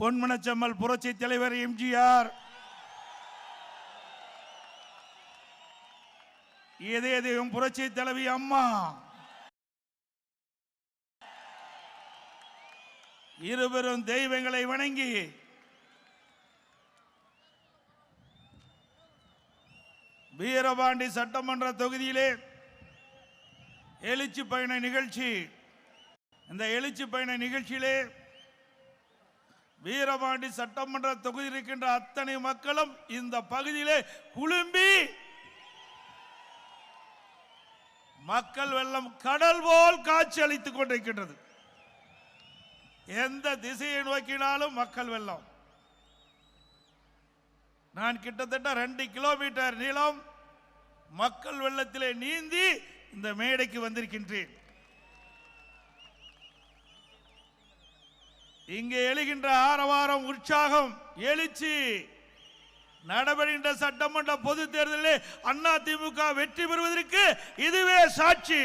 பொன்மனச்செம்மல் புரட்சி தலைவர் எம்ஜிஆர், இதயம் புரட்சி தலைவி அம்மா, இருவரும் தெய்வங்களை வணங்கி வீரபாண்டி சட்டமன்ற தொகுதியிலே எழுச்சி பயண நிகழ்ச்சி. இந்த எழுச்சி பயண நிகழ்ச்சியிலே வீரபாண்டி சட்டமன்ற தொகுதியில் இருக்கின்ற அத்தனை மக்களும் இந்த பகுதியிலே குழும்பி மக்கள் வெள்ளம் கடல் போல் காட்சி அளித்துக் கொண்டிருக்கின்றது. எந்த திசையை நோக்கினாலும் மக்கள் வெள்ளம். நான் கிட்டத்தட்ட 2 கிலோமீட்டர் நீளம் மக்கள் வெள்ளத்திலே நீந்தி இந்த மேடைக்கு வந்திருக்கின்றேன். இங்கே எழுகின்ற ஆரவாரம், உற்சாகம், எழுச்சி நடைபெறுகின்ற சட்டமன்ற பொது தேர்தலில் அதிமுக வெற்றி பெறுவதற்கு இதுவே சாட்சி.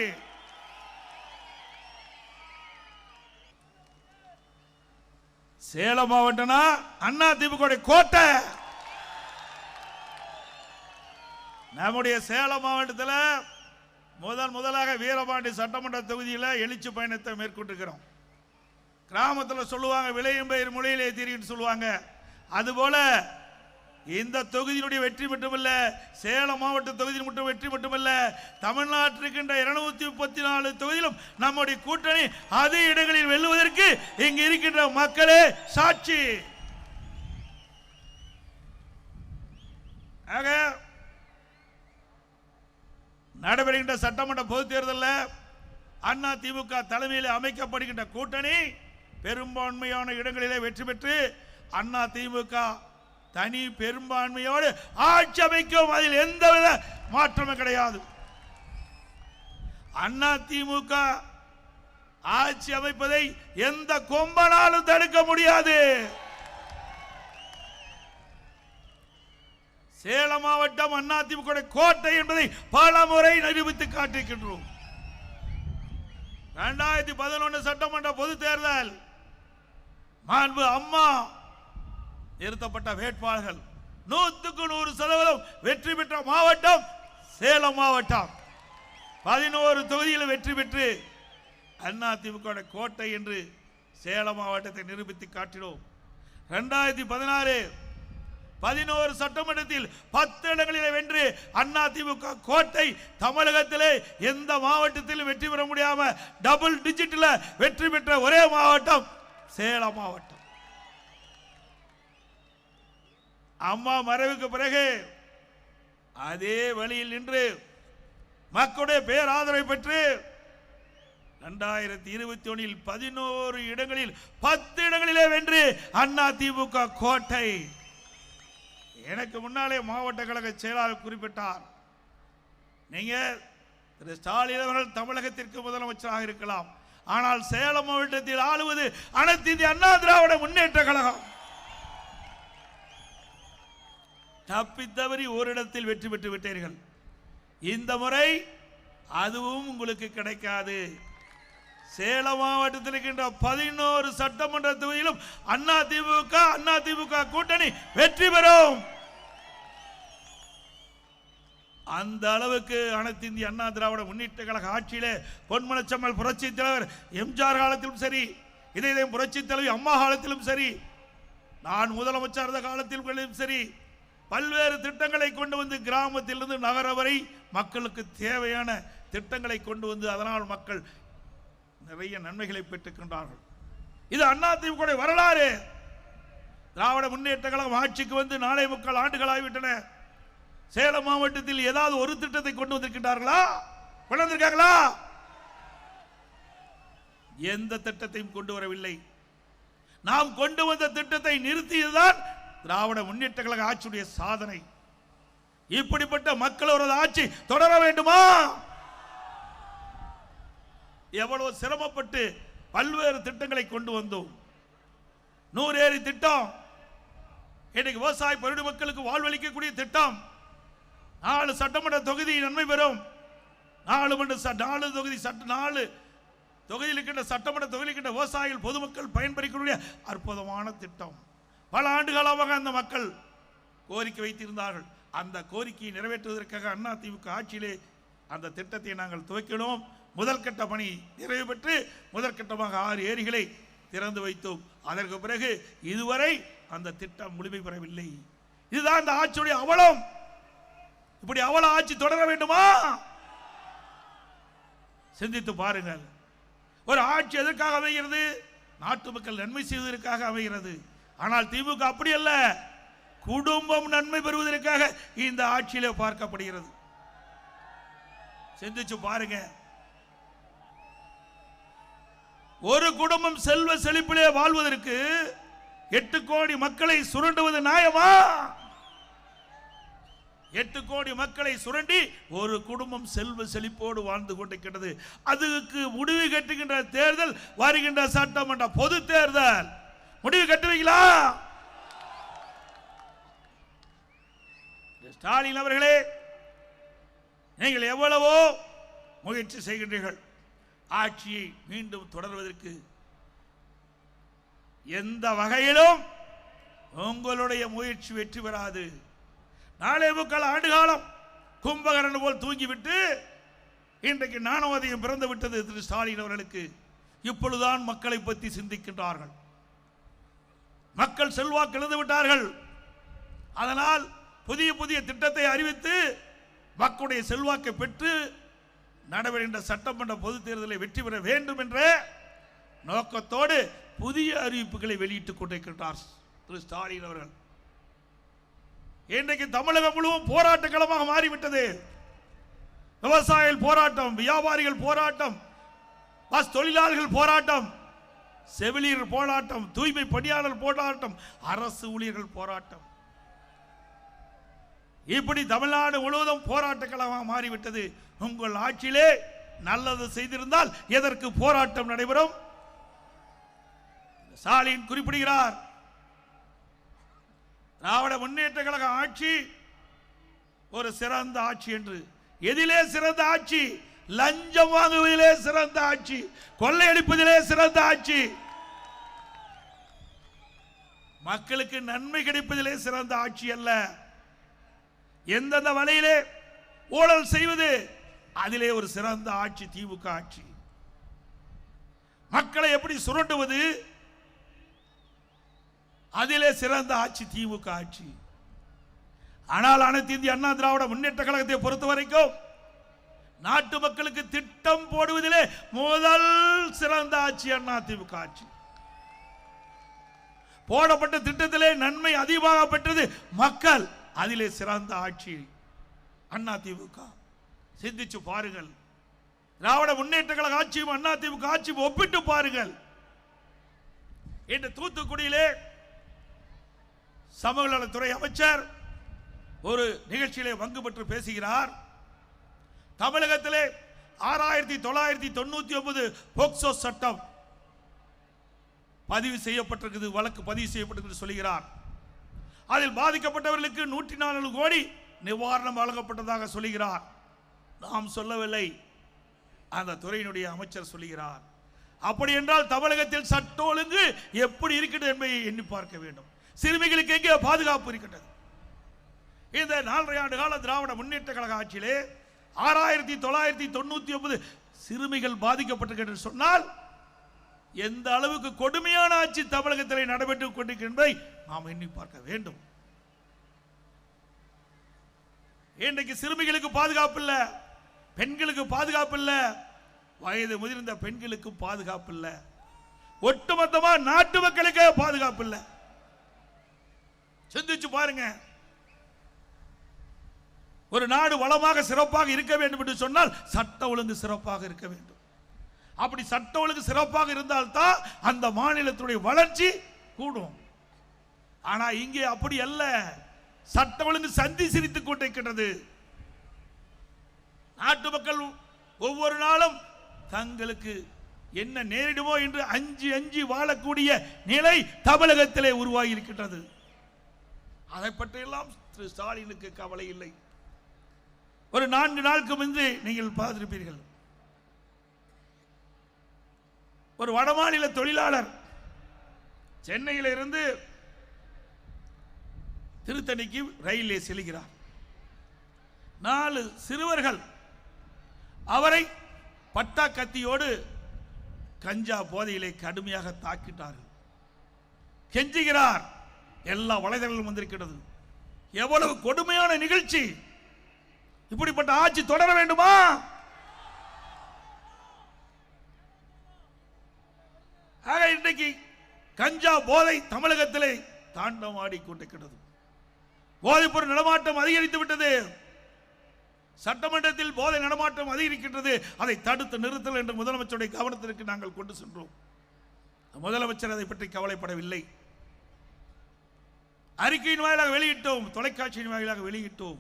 சேலம் மாவட்டம்னா அதிமுக கோட்டை. நம்முடைய சேலம் மாவட்டத்தில் முதலாக வீரபாண்டி சட்டமன்ற தொகுதியில் எழுச்சி பயணத்தை மேற்கொண்டிருக்கிறோம். கிராமத்தில் சொல்லுவாங்க விளையும் பயிர் முளையிலே தீரின்னு சொல்லுவாங்க. அதுபோல இந்த தொகுதியினுடைய வெற்றி மட்டுமல்ல, சேலம் மாவட்ட தொகுதியில் மட்டும் வெற்றி மட்டுமல்ல, தமிழ்நாட்டில் இருக்கின்ற 234 தொகுதியிலும் நம்முடைய கூட்டணி அதிக இடங்களில் வெல்லுவதற்கு இங்கு இருக்கின்ற மக்களே சாட்சி. ஆக நடைபெறுகின்ற சட்டமன்ற பொது தேர்தலில் அதிமுக தலைமையில் அமைக்கப்படுகின்ற கூட்டணி பெரும்பான்மையான இடங்களிலே வெற்றி பெற்று அதிமுக தனி பெரும்பான்மையோடு ஆட்சி அமைக்கும். அதில் எந்தவித மாற்றமும் கிடையாது. அதிமுக ஆட்சி அமைப்பதை எந்த கொம்பனாலும் தடுக்க முடியாது. சேலம் மாவட்டம் அதிமுக கோட்டை என்பதை பல முறை நிரூபித்து காட்டியிருக்கின்றோம். 2011 சட்டமன்ற பொது தேர்தல் மாண்பு அம்மா நிறுத்தப்பட்ட வேட்பாளர்கள் 100% வெற்றி பெற்ற மாவட்டம் சேலம் மாவட்டம். 11 தொகுதியில் வெற்றி பெற்று அதிமுக கோட்டை என்று சேலம் மாவட்டத்தை நிரூபித்து காட்டினோம். 2016 11 சட்டமன்றத்தில் 10 இடங்களில் வென்று அதிமுக கோட்டை தமிழகத்திலே எந்த மாவட்டத்திலும் வெற்றி பெற முடியாம டபுள் டிஜிட்ல வெற்றி பெற்ற ஒரே மாவட்டம் சேலம் மாவட்டம். அம்மா மறைவுக்கு பிறகு அதே வழியில் நின்று மக்களுடைய பேராதரவை பெற்று 2021 11 இடங்களில் 10 இடங்களிலே வென்று அதிமுக கோட்டை. எனக்கு முன்னாலே மாவட்ட கழக செயலாளர் குறிப்பிட்டார், நீங்க திரு ஸ்டாலின் அவர்கள் தமிழகத்திற்கு முதலமைச்சராக இருக்கலாம், ஆனால் சேலம் மாவட்டத்தில் ஆளுவது அனைத்து இந்திய அண்ணா திராவிட முன்னேற்ற கழகம். தப்பித்தவறி ஓரிடத்தில் வெற்றி பெற்று விட்டீர்கள். இந்த முறை அதுவும் உங்களுக்கு கிடைக்காது. சேலம் மாவட்டத்தில் இருக்கின்ற 11 சட்டமன்ற தொகுதியிலும் அதிமுக கூட்டணி வெற்றி பெறும். அந்த அளவுக்கு அனைத்து இந்திய அண்ணா திராவிட முன்னேற்ற கழக ஆட்சியிலே பொன்மனச்செம்மல் புரட்சி தலைவர் எம்ஜிஆர் காலத்திலும் சரி, இதயம் புரட்சி தலைவி அம்மா காலத்திலும் சரி, நான் முதலமைச்சர் இருந்த காலத்திலும் சரி, பல்வேறு திட்டங்களை கொண்டு வந்து கிராமத்திலிருந்து நகர வரை மக்களுக்கு தேவையான திட்டங்களை கொண்டு வந்து அதனால் மக்கள் நிறைய நன்மைகளை பெற்றுக்கின்றார்கள். இது அதிமுக வரலாறு. திராவிட முன்னேற்ற கழகம் ஆட்சிக்கு வந்து 4.25 ஆண்டுகளாகிவிட்டன. சேலம் மாவட்டத்தில் ஏதாவது ஒரு திட்டத்தை கொண்டு வந்திருக்கின்றார்களா? கொண்டு வந்திருக்காங்களா? எந்த திட்டத்தையும் கொண்டு வரவில்லை. நாம் கொண்டு வந்த திட்டத்தை நிறுத்தியதுதான் திராவிட முன்னேற்ற கழக ஆட்சியுடைய சாதனை. இப்படிப்பட்ட மக்களோட ஆட்சி தொடர வேண்டுமா? எவ்வளவு சிரமப்பட்டு பல்வேறு திட்டங்களை கொண்டு வந்தோம். 100 ஏரி திட்டம், இன்னைக்கு விவசாய பெருடு மக்களுக்கு வாழ்வளிக்கக்கூடிய திட்டம். 4 சட்டமன்ற தொகுதி நன்மை பெறும். 4 தொகுதி 4 தொகுதியில் இருக்கின்ற சட்டமன்ற தொகுதியில் இருக்கின்ற விவசாயிகள் பொதுமக்கள் பயன்பெறக்கூடிய அற்புதமான திட்டம். பல ஆண்டுகாலமாக அந்த மக்கள் கோரிக்கை வைத்திருந்தார்கள். அந்த கோரிக்கையை நிறைவேற்றுவதற்காக அதிமுக ஆட்சியிலே அந்த திட்டத்தை நாங்கள் துவக்கினோம். முதல் கட்ட பணி நிறைவு பெற்று முதற்கட்டமாக 6 ஏரிகளை திறந்து வைத்தோம். அதற்கு பிறகு இதுவரை அந்த திட்டம் முழுமை பெறவில்லை. இதுதான் இந்த ஆட்சியுடைய அவலம். இப்படி அவல ஆட்சி தொடர வேண்டுமா? சிந்தித்து பாருங்கள். ஒரு ஆட்சி எதற்காக அமைகிறது? நாட்டு மக்கள் நன்மை செய்வதற்காக அமைகிறது. ஆனால் திமுக அப்படி அல்ல, குடும்பம் நன்மை பெறுவதற்காக இந்த ஆட்சியிலே பார்க்கப்படுகிறது. சிந்திச்சு பாருங்க. ஒரு குடும்பம் செல்வ செழிப்பிலே வாழ்வதற்கு 8 கோடி மக்களை சுரண்டுவது நியாயமா? 8 கோடி மக்களை சுரண்டி ஒரு குடும்பம் செல்வ செழிப்போடு வாழ்ந்து கொண்டிருக்கிறது. அதுக்கு முடிவு கட்டுகின்ற தேர்தல் வருகின்ற சட்டமன்ற பொது தேர்தல். முடிவு கட்டுவீங்களா? ஸ்டாலின் அவர்களே, நீங்கள் எவ்வளவோ முயற்சி செய்கின்றீர்கள். ஆட்சியை மீண்டும் தொடர்வதற்கு எந்த வகையிலும் உங்களுடைய முயற்சி வெற்றி பெறாது. 4 ஆண்டு காலம் கும்பகரணம் போல் தூங்கிவிட்டு இன்றைக்கு ஞானோதயம் பிறந்து விட்டது திரு ஸ்டாலின் அவர்களுக்கு. இப்பொழுதுதான் மக்களை பற்றி சிந்திக்கின்றார்கள். மக்கள் செல்வாக்கு இழந்து விட்டார்கள். அதனால் புதிய புதிய திட்டத்தை அறிவித்து மக்களுடைய செல்வாக்கை பெற்று நடைபெறுகின்ற சட்டமன்ற பொது தேர்தலை வெற்றி பெற வேண்டும் என்ற நோக்கத்தோடு புதிய அறிவிப்புகளை வெளியிட்டுக் கொண்டிருக்கின்றார் திரு ஸ்டாலின் அவர்கள். இன்றைக்கு தமிழகம் முழுவதும் போராட்ட களமாக மாறிவிட்டது. விவசாயிகள் போராட்டம், வியாபாரிகள் போராட்டம், பஸ் தொழிலாளர்கள் போராட்டம், செவிலியர் போராட்டம், தூய்மை பணியாளர் போராட்டம், அரசு ஊழியர்கள் போராட்டம். இப்படி தமிழ்நாடு முழுவதும் போராட்ட களமாக மாறிவிட்டது. உங்கள் ஆட்சியிலே நல்லது செய்திருந்தால் எதற்கு போராட்டம் நடைபெறும்? ஸ்டாலின் குறிப்பிடுகிறார், திராவிட முன்னேற்ற கழக ஆட்சி ஒரு சிறந்த ஆட்சி என்று. எதிலே சிறந்த ஆட்சி? லஞ்சம் வாங்குவதிலே சிறந்த ஆட்சி, கொள்ளையடிப்பதிலே சிறந்த ஆட்சி, மக்களுக்கு நன்மை கிடைப்பதிலே சிறந்த ஆட்சி அல்ல. எந்தெந்த வழியிலே ஊழல் செய்வது அதிலே ஒரு சிறந்த ஆட்சி திமுக ஆட்சி. மக்களை எப்படி சுரண்டுவது அதிலே சிறந்த ஆட்சி திமுக ஆட்சி. ஆனால் அனைத்து இந்திய அண்ணா திராவிட முன்னேற்ற கழகத்தை பொறுத்த வரைக்கும் நாட்டு மக்களுக்கு திட்டம் போடுவதிலே முதல் சிறந்த ஆட்சி அண்ணா திமுக ஆட்சி. போடப்பட்ட திட்டத்திலே நன்மை அதிகமாக பெற்றது மக்கள், அதிலே சிறந்த ஆட்சி அண்ணா திமுக. சிந்திச்சு பாருங்கள். திராவிட முன்னேற்ற கழக ஆட்சியும் அண்ணா திமுக ஆட்சியும் ஒப்பிட்டு பாருங்கள். இன்று தூத்துக்குடியிலே சமூக நலத்துறை அமைச்சர் ஒரு நிகழ்ச்சியிலே பங்கு பெற்று பேசுகிறார். தமிழகத்திலே 6999 போக்சோ சட்டம் பதிவு செய்யப்பட்டிருக்கிறது, வழக்கு பதிவு செய்யப்பட்டிருக்கிறது சொல்கிறார். அதில் பாதிக்கப்பட்டவர்களுக்கு 104 கோடி நிவாரணம் வழங்கப்பட்டதாக சொல்கிறார். நாம் சொல்லவில்லை, அந்த துறையினுடைய அமைச்சர் சொல்கிறார். அப்படி என்றால் தமிழகத்தில் சட்ட ஒழுங்கு எப்படி இருக்கிறது என்பதை எண்ணி பார்க்க வேண்டும். சிறுமிகளுக்கு எங்கே பாதுகாப்பு இருக்கின்றது? இந்த 4.5 ஆண்டு கால திராவிட முன்னேற்ற கழக ஆட்சியிலே 6999 சிறுமிகள் பாதிக்கப்பட்டிருக்கின்ற சொன்னால் எந்த அளவுக்கு கொடுமையான ஆட்சி தமிழகத்தில் நடைபெற்றுக் கொண்டிருக்கின்றதை நாம் எண்ணி பார்க்க வேண்டும். இன்றைக்கு சிறுமிகளுக்கு பாதுகாப்பு இல்லை, பெண்களுக்கு பாதுகாப்பு இல்லை, வயது முதிர்ந்த பெண்களுக்கு பாதுகாப்பு இல்லை, ஒட்டுமொத்தமா நாட்டு மக்களுக்கு பாதுகாப்பு இல்லை. சிந்திச்சு பாருங்க. ஒரு நாடு வளமாக சிறப்பாக இருக்க வேண்டும் என்று சொன்னால் சட்ட ஒழுங்கு சிறப்பாக இருக்க வேண்டும். அப்படி சட்ட ஒழுங்கு சிறப்பாக இருந்தால்தான் அந்த மாநிலத்துடைய வளர்ச்சி கூடும். ஆனா இங்கே அப்படி அல்ல. சட்ட ஒழுங்கு சந்தி சிரித்துக் கொண்டிருக்கின்றது. நாட்டு மக்கள் ஒவ்வொரு நாளும் தங்களுக்கு என்ன நேரிடுமோ என்று அஞ்சி அஞ்சி வாழக்கூடிய நிலை தமிழகத்திலே உருவாகி இருக்கின்றது. அதை பற்றியெல்லாம் திரு ஸ்டாலினுக்கு கவலை இல்லை. ஒரு 4 நாளுக்கு முன்பு நீங்கள் பார்த்திருப்பீர்கள், ஒரு வடமாநில தொழிலாளர் சென்னையில் இருந்து திருத்தணிக்கு ரயிலே செல்கிறார். 4 சிறுவர்கள் அவரை பட்டா கத்தியோடு கஞ்சா போதையிலே கடுமையாக தாக்கிட்டார்கள். கெஞ்சுகிறார். எல்லா வலைதளங்களும் வந்திருக்கிறது. எவ்வளவு கொடுமையான நிகழ்ச்சி! இப்படிப்பட்ட ஆட்சி தொடர வேண்டுமா? ஆக இன்றைக்கு கஞ்சா போதை தமிழகத்திலே தாண்டவாடி கொண்டிருக்கிறது. போதைப்பொருள் நடமாட்டம் அதிகரித்து விட்டது. சட்டமன்றத்தில் போதை நடமாட்டம் அதிகரிக்கின்றது. அதை தடுத்து நிறுத்தல் என்று முதலமைச்சருடைய கவனத்திற்கு நாங்கள் கொண்டு சென்றோம். முதலமைச்சர் அதை பற்றி கவலைப்படவில்லை. அறிக்கையின் வாயிலாக வெளியிட்டோம், தொலைக்காட்சியின் வாயிலாக வெளியிட்டோம்,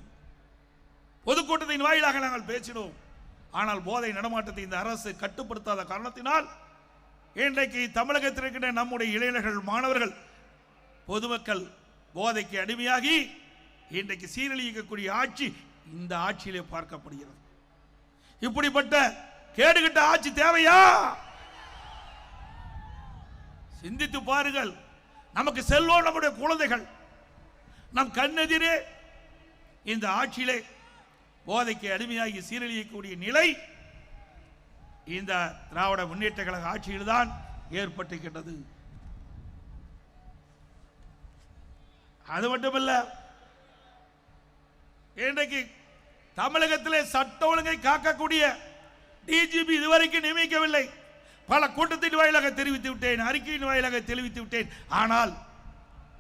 பொதுக்கூட்டத்தின் வாயிலாக நாங்கள் பேசினோம். ஆனால் போதை நடமாட்டத்தை இந்த அரசு கட்டுப்படுத்தாத காரணத்தினால் இன்றைக்கு தமிழகத்தில் இருக்கின்ற நம்முடைய இளைஞர்கள், மாணவர்கள், பொதுமக்கள் போதைக்கு அடிமையாகி இன்றைக்கு சீரழிக்கக்கூடிய ஆட்சி இந்த ஆட்சியிலே பார்க்கப்படுகிறது. இப்படிப்பட்ட கேடுகட்ட ஆட்சி தேவையா? சிந்தித்து பாருங்கள். நமக்கு செல்வோம் நம்முடைய குழந்தைகள். நம் கண்ணெதிரே இந்த ஆட்சியிலே போதைக்கு அடிமையாகி சீரழியக்கூடிய நிலை இந்த திராவிட முன்னேற்ற கழக ஆட்சியில் தான் ஏற்பட்டிருக்கின்றது. அது மட்டுமல்ல, இன்றைக்கு தமிழகத்திலே சட்ட ஒழுங்கை காக்கக்கூடிய டிஜிபி இதுவரைக்கும் நியமிக்கவில்லை. பல கூட்டத்தின் வாயிலாக தெரிவித்து விட்டேன், அறிக்கையின் வாயிலாக தெரிவித்து விட்டேன். ஆனால்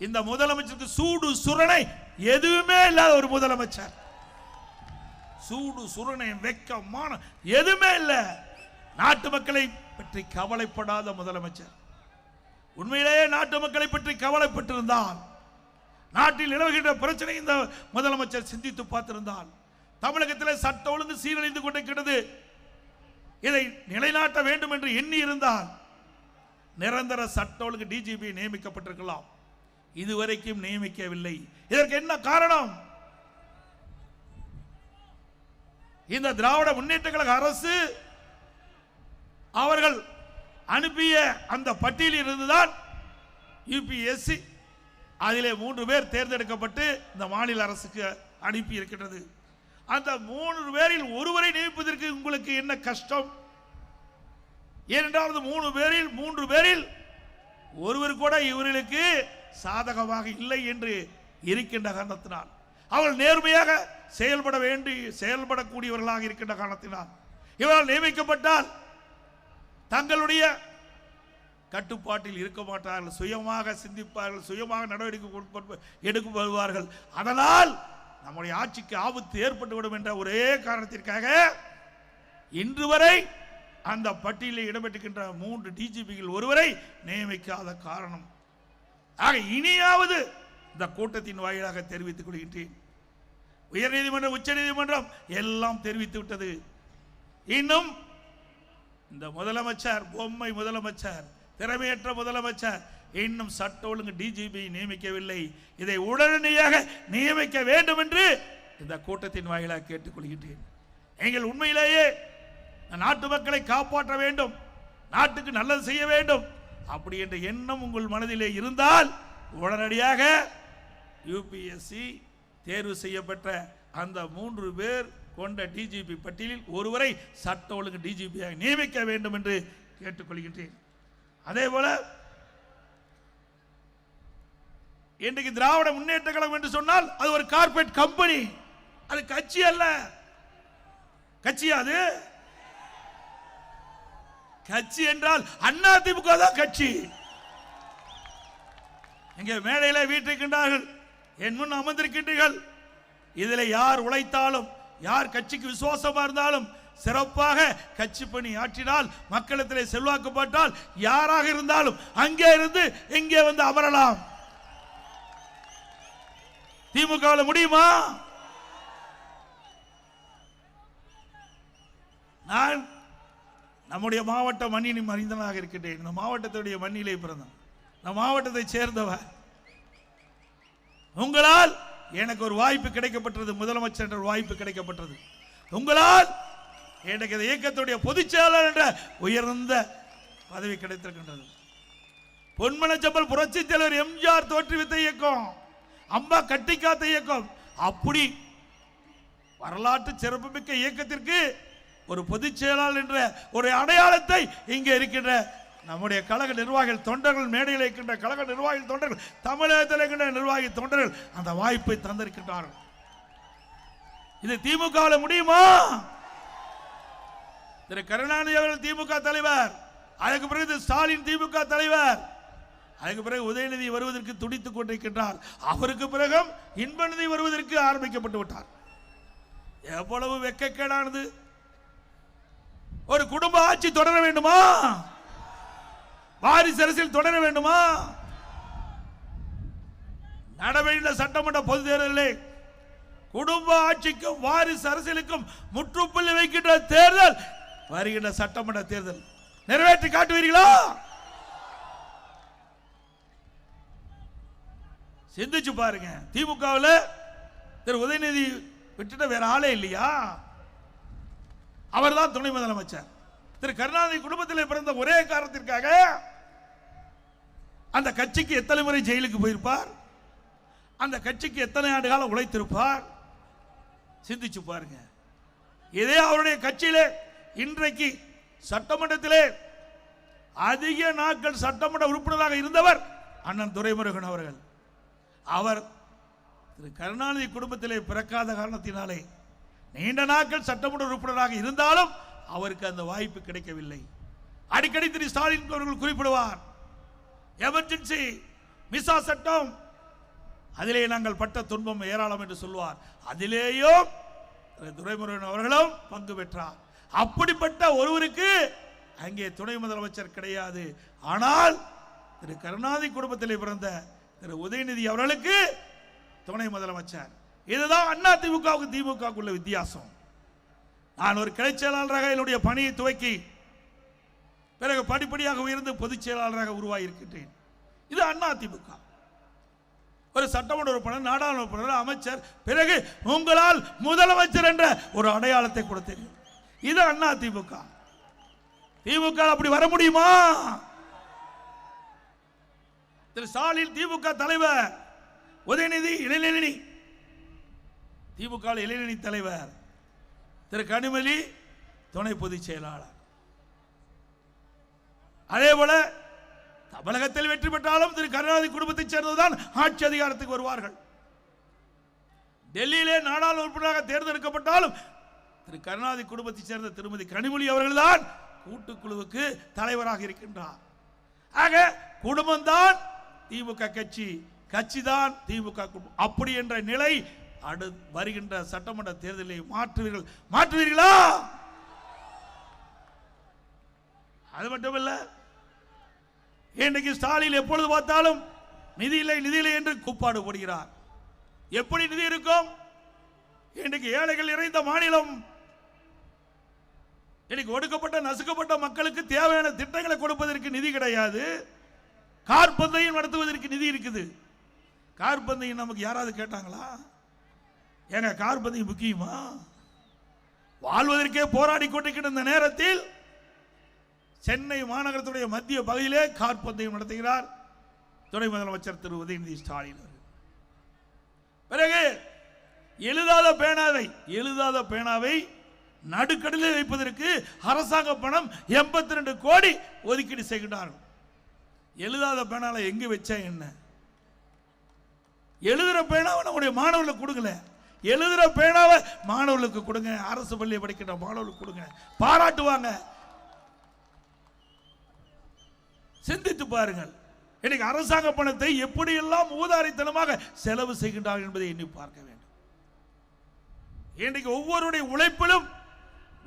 இந்த முதலமைச்சருக்கு சூடு சுரணை எதுவுமே இல்லாத ஒரு முதலமைச்சர். சூடு சுரணை வெக்கமான எதுவுமே இல்லை. நாட்டு மக்களை பற்றி கவலைப்படாத முதலமைச்சர். உண்மையிலேயே நாட்டு மக்களை பற்றி கவலைப்பட்டிருந்தால், நாட்டில் நிலவுகின்ற பிரச்சனை இந்த முதலமைச்சர் சிந்தித்து பார்த்திருந்தால், தமிழகத்தில் சட்ட ஒழுங்கு சீரழிந்து கொண்டிருக்கிறது, இதை நிலைநாட்ட வேண்டும் என்று எண்ணி இருந்தால் நிரந்தர சட்ட ஒழுங்கு டிஜிபி நியமிக்கப்பட்டிருக்கலாம். இதுவரைக்கும் நியமிக்கவில்லை. இதற்கு என்ன காரணம்? இந்த திராவிட முன்னேற்ற கழக அரசு அவர்கள் அனுப்பிய அந்த பட்டியலில் இருந்துதான் யுபிஎஸ்சி அதிலே 3 பேர் தேர்ந்தெடுக்கப்பட்டு இந்த மாநில அரசுக்கு அனுப்பி இருக்கின்றது. அந்த 3 பேரில் ஒருவரை நியமிப்பதற்கு உங்களுக்கு என்ன கஷ்டம்? ஏனென்றால் 3 பேரில் ஒருவர் கூட இவர்களுக்கு சாதகமாக இல்லை என்று இருக்கின்ற காரணத்தினால், அவர்கள் நேர்மையாக செயல்படக்கூடியவர்களாக இருக்கின்ற காரணத்தினால் இவர்கள் நியமிக்கப்பட்டால் தங்களுடைய கட்டுப்பாட்டில் இருக்க மாட்டார்கள், சுயமாக சிந்திப்பார்கள், சுயமாக நடவடிக்கை எடுக்கப்படுவார்கள். அதனால் நம்முடைய ஆட்சிக்கு ஆபத்து ஏற்பட்டுவிடும் என்ற ஒரே காரணத்திற்காக இன்று வரை அந்த பட்டியலில் இடம்பெற்றிருக்கின்ற 3 டிஜிபிகள் ஒருவரை நியமிக்காத காரணம். ஆக இனியாவது இந்த கூட்டத்தின் வாயிலாக தெரிவித்துக் கொள்கின்றேன். உயர்நீதிமன்றம், உச்ச நீதிமன்றம் எல்லாம் தெரிவித்து விட்டது. இன்னும் இந்த முதலமைச்சர், பொம்மை முதலமைச்சர், திறமையற்ற முதலமைச்சர் இன்னும் சட்ட ஒழுங்கு டிஜிபி நியமிக்கவில்லை. இதை உடனடியாக நியமிக்க வேண்டும் என்று இந்த கூட்டத்தின் வாயிலாக கேட்டுக்கொள்கின்றேன். நீங்கள் உண்மையிலேயே நாட்டு மக்களை காப்பாற்ற வேண்டும், நாட்டுக்கு நல்லது செய்ய வேண்டும் அப்படி என்ற எண்ணம் உங்கள் மனதிலே இருந்தால் உடனடியாக யுபிஎஸ்சி தேர்வு செய்யப்பட்ட அந்த 3 பேர் கொண்ட டிஜிபி பட்டியலில் ஒருவரை சட்ட ஒழுங்கு டிஜிபியாக நியமிக்க வேண்டும் என்று கேட்டுக்கொள்கின்றேன். அதே போல இன்றைக்கு திராவிட முன்னேற்ற கழகம் என்று சொன்னால் அது ஒரு கார்ப்பரேட் கம்பெனி, அது கட்சி அல்ல. கட்சியா அது? கட்சி என்றால் அதிமுக தான் கட்சி. இங்கே மேடையில வீட்டிருக்கின்றார்கள், என் முன் அமர்ந்திருக்கின்றீர்கள். இதில் யார் உழைத்தாலும், யார் கட்சிக்கு விசுவாசமா இருந்தாலும், சிறப்பாக கட்சி பணி ஆற்றினால், மக்களிடத்திலே செல்வாக்கப்பட்டால், யாராக இருந்தாலும் அங்கே இருந்து இங்கே வந்து அமரலாம். திமுக முடியுமா? நான் நம்முடைய மாவட்ட மண்ணின் மனிதனாக இருக்கின்றேன். இந்த மாவட்டத்துடைய மண்ணிலே பிறந்தேன், இந்த மாவட்டத்தை சேர்ந்தவர். உங்களால் எனக்கு ஒரு வாய்ப்பு கிடைக்கப்பட்டது, முதலமைச்சர் என்ற வாய்ப்பு கிடைக்கப்பட்டது. உங்களால் எனக்கு இந்த இயக்கத்துடைய பொதுச் செயலாளர் என்ற உயர்ந்த பதவி கிடைத்திருக்கின்றது. பொன்மனச்செம்மல் புரட்சி தலைவர் எம்ஜிஆர் தோற்றுவித்த இயக்கம், அம்மா கட்டிக்காத்த இயக்கம். அப்படி வரலாற்று சிறப்புமிக்க இயக்கத்திற்கு ஒரு பொதுச் செயலாளர் என்ற ஒரு அடையாளத்தை இங்கே இருக்கின்ற நம்முடைய கழக நிர்வாகிகள் தொண்டர்கள், மேடையில் இருக்கின்ற கழக நிர்வாகிகள் தொண்டர்கள், தமிழகத்தில் இருக்கின்ற நிர்வாகி தொண்டர்கள் அந்த வாய்ப்பை தந்திருக்கின்றார்கள். இது திமுக முடியுமா? திரு கருணாநிதி அவர்கள் திமுக தலைவர், அதுக்கு பிறகு ஸ்டாலின் திமுக தலைவர், அதுக்கு பிறகு உதயநிதி வருவதற்கு துடித்துக் கொண்டிருக்கின்றார். அவருக்கு பிறகு இன்பநிதி வருவதற்கு ஆரம்பிக்கப்பட்டு விட்டார். எவ்வளவு வெட்கக்கேடானது! ஒரு குடும்ப ஆட்சி தொடர வேண்டுமா? வாரிசு அரசியல் தொடர வேண்டுமா? நடவடிக்கை சட்டமன்ற பொது தேர்தலில் குடும்ப ஆட்சிக்கும் வாரிசு அரசியலுக்கும் முற்றுப்புள்ளி வைக்கின்ற தேர்தல் வருகின்ற சட்டமன்ற தேர்தல். நிறைவேற்றி காட்டுவீர்களா? சிந்திச்சு பாருங்க. திமுகவில் திரு உதயநிதி விட்டுட்ட வேற ஆளே இல்லையா? அவர் தான் துணை முதலமைச்சர். திரு கருணாநிதி குடும்பத்தில் பிறந்த ஒரே காரணத்திற்காக அந்த கட்சிக்கு எத்தனை முறை ஜெயிலுக்கு போயிருப்பார், அந்த கட்சிக்கு எத்தனை ஆண்டு காலம் உழைத்திருப்பார். சிந்திச்சு பாருங்க. இதே அவருடைய கட்சியிலே இன்றைக்கு சட்டமன்றத்திலே அதிக நாட்கள் சட்டமன்ற உறுப்பினராக இருந்தவர் அண்ணன் துரைமுருகன் அவர்கள். அவர் திரு கருணாநிதி குடும்பத்திலே பிறக்காத காரணத்தினாலே நீண்ட நாட்கள் சட்டமன்ற உறுப்பினராக இருந்தாலும் அவருக்கு அந்த வாய்ப்பு கிடைக்கவில்லை. அடிக்கடி திரு ஸ்டாலின் அவர்கள் குறிப்பிடுவார், எமர்ஜென்சி மிசா சட்டம், அதிலே நாங்கள் பட்ட துன்பம் ஏராளம் என்று சொல்வார். அதிலேயும் துரைமுருகன் அவர்களும் பங்கு பெற்றார். அப்படிப்பட்ட ஒருவருக்கு அங்கே துணை முதலமைச்சர் கிடையாது. ஆனால் திரு கருணாநிதி குடும்பத்திலே பிறந்த திரு உதயநிதி அவர்களுக்கு துணை முதலமைச்சர். இதுதான் அண்ணா திமுகவுக்கு திமுக உள்ள வித்தியாசம். நான் ஒரு கிளை செயலாளராக என்னுடைய பணியை துவக்கி பிறகு படிப்படியாக உயர்ந்து பொதுச் செயலாளராக உருவாகி இருக்கின்றேன். இது அண்ணா திமுக. ஒரு சட்டமன்ற உறுப்பினர், நாடாளுமன்ற உறுப்பினர், அமைச்சர், பிறகு உங்களால் முதலமைச்சர் என்ற ஒரு அடையாளத்தை கொடுத்தீர்கள். இது அண்ணா திமுக. திமுக அப்படி வர முடியுமா? திரு ஸ்டாலின் திமுக தலைவர், உதயநிதி இளைஞரணி திமுக இளைஞரணி தலைவர், திரு கனிமொழி துணை பொதுச் செயலாளர். அதே போல தமிழகத்தில் வெற்றி பெற்றாலும் திரு கருணாநிதி குடும்பத்தைச் சேர்ந்ததுதான் ஆட்சி அதிகாரத்துக்கு வருவார்கள். டெல்லியிலே நாடாளுமன்ற உறுப்பினராக தேர்ந்தெடுக்கப்பட்டாலும் திரு கருணாநிதி குடும்பத்தைச் சேர்ந்த திருமதி கனிமொழி அவர்கள் தான் கூட்டுக்குழுவுக்கு தலைவராக இருக்கின்றார். ஆக குடும்பம் தான் திமுக கட்சி, கட்சி தான் திமுக குடும்பம். அப்படி என்ற நிலை வருகின்ற சட்டமன்ற தேர்தலில் மாற்றுவீர்களா? அது மட்டுமல்ல, இன்றைக்கு ஸ்டாலின் எப்பொழுது பார்த்தாலும் நிதி இல்லை என்று கூப்பாடு போடுகிறார். எப்படி நிதி இருக்கும்? இன்றைக்கு ஏழைகள் நிறைந்த மாநிலம், இன்னைக்கு ஒடுக்கப்பட்ட நசுக்கப்பட்ட மக்களுக்கு தேவையான திட்டங்களை கொடுப்பதற்கு நிதி கிடையாது. கார்பந்தையும் நடத்துவதற்கு நிதி இருக்குது. கார்பந்தையும் நமக்கு யாராவது கேட்டாங்களா? ஏங்க கார்பந்தையும் முக்கியமா? வாழ்வதற்கே போராடி கொண்டிருக்கிற இந்த நேரத்தில் சென்னை மாநகரத்துடைய மத்திய பகுதியிலே கார்பந்தையும் நடத்துகிறார் துணை முதலமைச்சர் திரு உதயநிதி ஸ்டாலின். பிறகு எழுதாத பேனாவை நடுக்கடலில் வைப்பதற்கு அரசாங்க பணம் 82 கோடி ஒதுக்கீடு செய்கின்றார்கள். எழுதாத பேனால எங்க வச்சா என்ன? எழுதுற பேனாவை நம்முடைய மாணவர்களுக்கு கொடுக்கல. எழுதுற பேனாவை மாணவர்களுக்கு கொடுங்க, அரசு பள்ளியை படிக்கின்ற மாணவர்களுக்கு கொடுங்க, பாராட்டுவாங்க. சிந்தித்து பாருங்கள், இன்னைக்கு அரசாங்க பணத்தை எப்படியெல்லாம் ஊதாரித்தனமாக செலவு செய்கின்றார்கள் என்பதை எண்ணி பார்க்க வேண்டும். இன்றைக்கு ஒவ்வொருடைய உழைப்பிலும்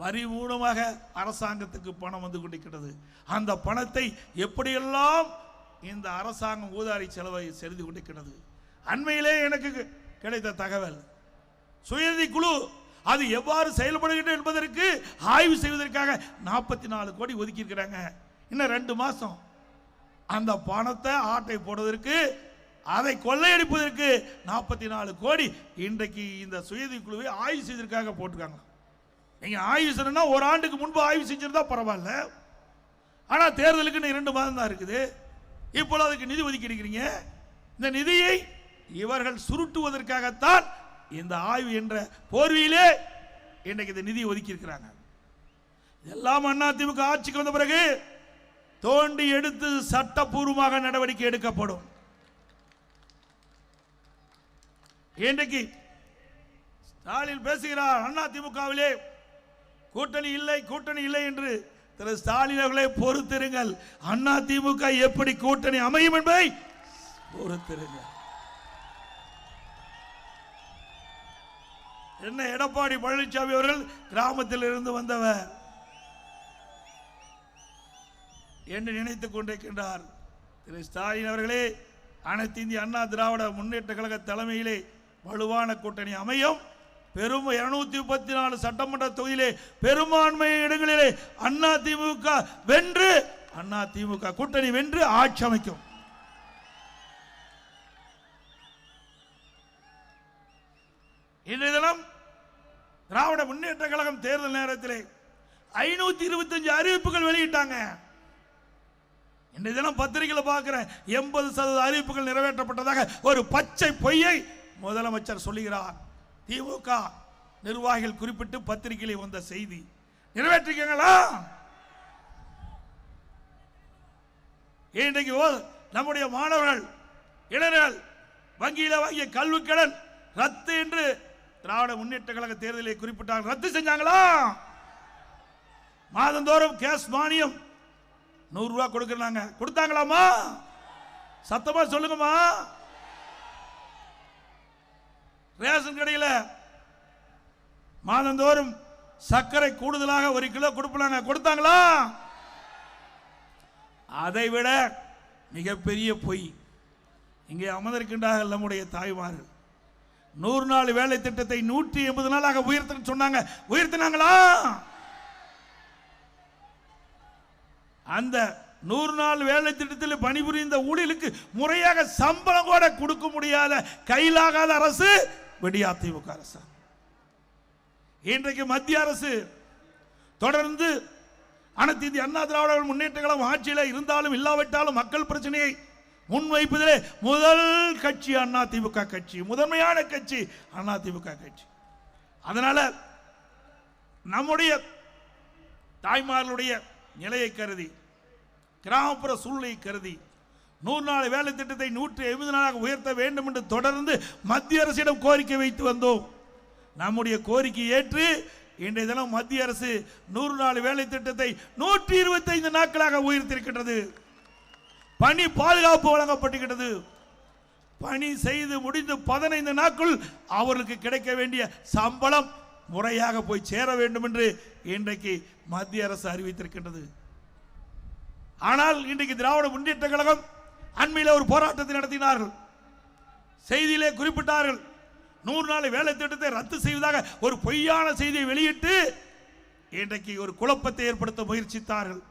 வரி மூலமாக அரசாங்கத்துக்கு பணம் வந்து கொண்டிருக்கிறது. அந்த பணத்தை எப்படியெல்லாம் இந்த அரசாங்கம் ஊதாரி செலவை செய்து கொண்டிருக்கிறது. அண்மையிலே எனக்கு கிடைத்த தகவல், சுயநிதி குழு அது எவ்வாறு செயல்படுகிறது என்பதற்கு ஆய்வு செய்வதற்காக 44 கோடி ஒதுக்கி இருக்கிறாங்க. இன்னும் 2 மாசம் அந்த பணத்தை ஆட்டை போடுவதற்கு, அதை கொள்ளையடிப்பதற்கு 44 கோடி இன்றைக்கு இந்த சுயநிதி குழுவை ஆய்வு செய்வதற்காக போட்டிருக்காங்க. நீங்க ஆய்வு செய்யணும்னா ஒரு ஆண்டுக்கு முன்பு ஆய்வு செஞ்சிருந்தா பரவாயில்ல. ஆனால் தேர்தலுக்கு 2 மாதம் தான் இருக்குது. இப்போது அதுக்கு நிதி ஒதுக்கி இருக்கிறீங்க. இந்த நிதியை இவர்கள் சுருட்டுவதற்காகத்தான் இந்த ஆய்வு என்ற போர்வையிலே இன்றைக்கு இந்த நிதியை ஒதுக்கி இருக்கிறாங்க. எல்லாம் அதிமுக ஆட்சிக்கு வந்த பிறகு தோண்டி எடுத்து சட்டப்பூர்வமாக நடவடிக்கை எடுக்கப்படும். இன்றைக்கு ஸ்டாலின் பேசுகிறார், அதிமுகவிலே கூட்டணி இல்லை என்று. திரு ஸ்டாலின் அவர்களை பொறுத்திருங்கள், அதிமுக எப்படி கூட்டணி அமையும் என்பதை பொறுத்திருங்கள். என்ன எடப்பாடி பழனிசாமி அவர்கள் கிராமத்தில் இருந்து வந்தவர் என்று நினைத்துக் கொண்டிருக்கின்றார். திரு ஸ்டாலின் அவர்களே, அனைத்து இந்திய அண்ணா திராவிட முன்னேற்ற கழக தலைமையிலே வலுவான கூட்டணி அமையும். பெரும் 234 சட்டமன்ற தொகுதியிலே பெரும்பான்மை இடங்களிலே அதிமுக வென்று, அதிமுக கூட்டணி வென்று ஆட்சி அமைக்கும். இன்றைய தினம் திராவிட முன்னேற்ற கழகம் தேர்தல் நேரத்தில் 525 அறிவிப்புகள் வெளியிட்டாங்க. இன்றைய தினம் பத்திரிகையில் பார்க்கிறேன் 80% அறிவிப்புகள் நிறைவேற்றப்பட்டதாக ஒரு பச்சை பொய்யை முதலமைச்சர் சொல்லுகிறார். திமுக நிர்வாகிகள் குறிப்பிட்டு பத்திரிகையில் வந்த செய்தி நிறைவேற்றிக்கங்களா? இன்றைக்கு நம்முடைய மாணவர்கள் இளைஞர்கள் வங்கியில் வாங்கிய கல்வி கடன் ரத்து என்று திராவிட முன்னேற்ற கழக தேர்தலில் குறிப்பிட்டார்கள். ரத்து செஞ்சாங்களா? மாதந்தோறும் கேஸ் மானியம் 100 ரூபாய் கொடுக்கறாங்க, கொடுத்தாங்களாமா? சத்தமா சொல்லுங்கம்மா. ரேஷன் கடையில் மாதந்தோறும் சர்க்கரை கூடுதலாக 1 கிலோ கொடுப்பாங்க, கொடுத்தாங்களா? அதைவிட மிகப்பெரிய பொய் இங்கே அமர்ந்திருக்கின்றார்கள் நம்முடைய தாய்மார்கள். 100 நாள் வேலை திட்டத்தை 180 நாளாக உயர்த்த சொன்னாங்க, உயர்த்தினாங்களா? அந்த 100 நாள் வேலை திட்டத்தில் பணிபுரிந்த ஊழியர்களுக்கு முறையாக சம்பளம் கூட கொடுக்க முடியாத கையிலாகாத அரசு அதிமுக அரசு. இன்றைக்கு மத்திய அரசு தொடர்ந்து அனைத்து இந்திய அண்ணா திராவிட முன்னேற்ற கழகம் ஆட்சியில் இருந்தாலும் இல்லாவிட்டாலும் மக்கள் பிரச்சனையை முன்வைப்பதிலே முதல் கட்சி அதிமுக கட்சி, முதன்மையான கட்சி அதிமுக கட்சி. அதனால நம்முடைய தாய்மார்களுடைய நிலையை கருதி, கிராமப்புற சூழ்நிலை கருதி 100 நாள் வேலை திட்டத்தை 180 நாளாக உயர்த்த வேண்டும் என்று தொடர்ந்து மத்திய அரசிடம் கோரிக்கை வைத்து வந்தோம். நம்முடைய கோரிக்கை ஏற்று இன்றைய தினம் மத்திய அரசு 100 நாள் வேலை திட்டத்தை 125 நாட்களாக உயர்த்திருக்கின்றது. பணி பாதுகாப்பு வழங்கப்பட்டிருக்கிறது. பணி செய்து முடிந்து 15 நாட்கள் அவர்களுக்கு கிடைக்க வேண்டிய சம்பளம் முறையாக போய் சேர வேண்டும் என்று இன்றைக்கு மத்திய அரசு அறிவித்திருக்கின்றது. ஆனால் இன்றைக்கு திராவிட முன்னேற்ற கழகம் அண்மையில் ஒரு போராட்டத்தை நடத்தினார்கள். செய்தியிலே குறிப்பிட்டார்கள், 100 நாள் வேலை திட்டத்தை ரத்து செய்வதாக ஒரு பொய்யான செய்தியை வெளியிட்டு இன்றைக்கு ஒரு குழப்பத்தை ஏற்படுத்த முயற்சித்தார்கள்.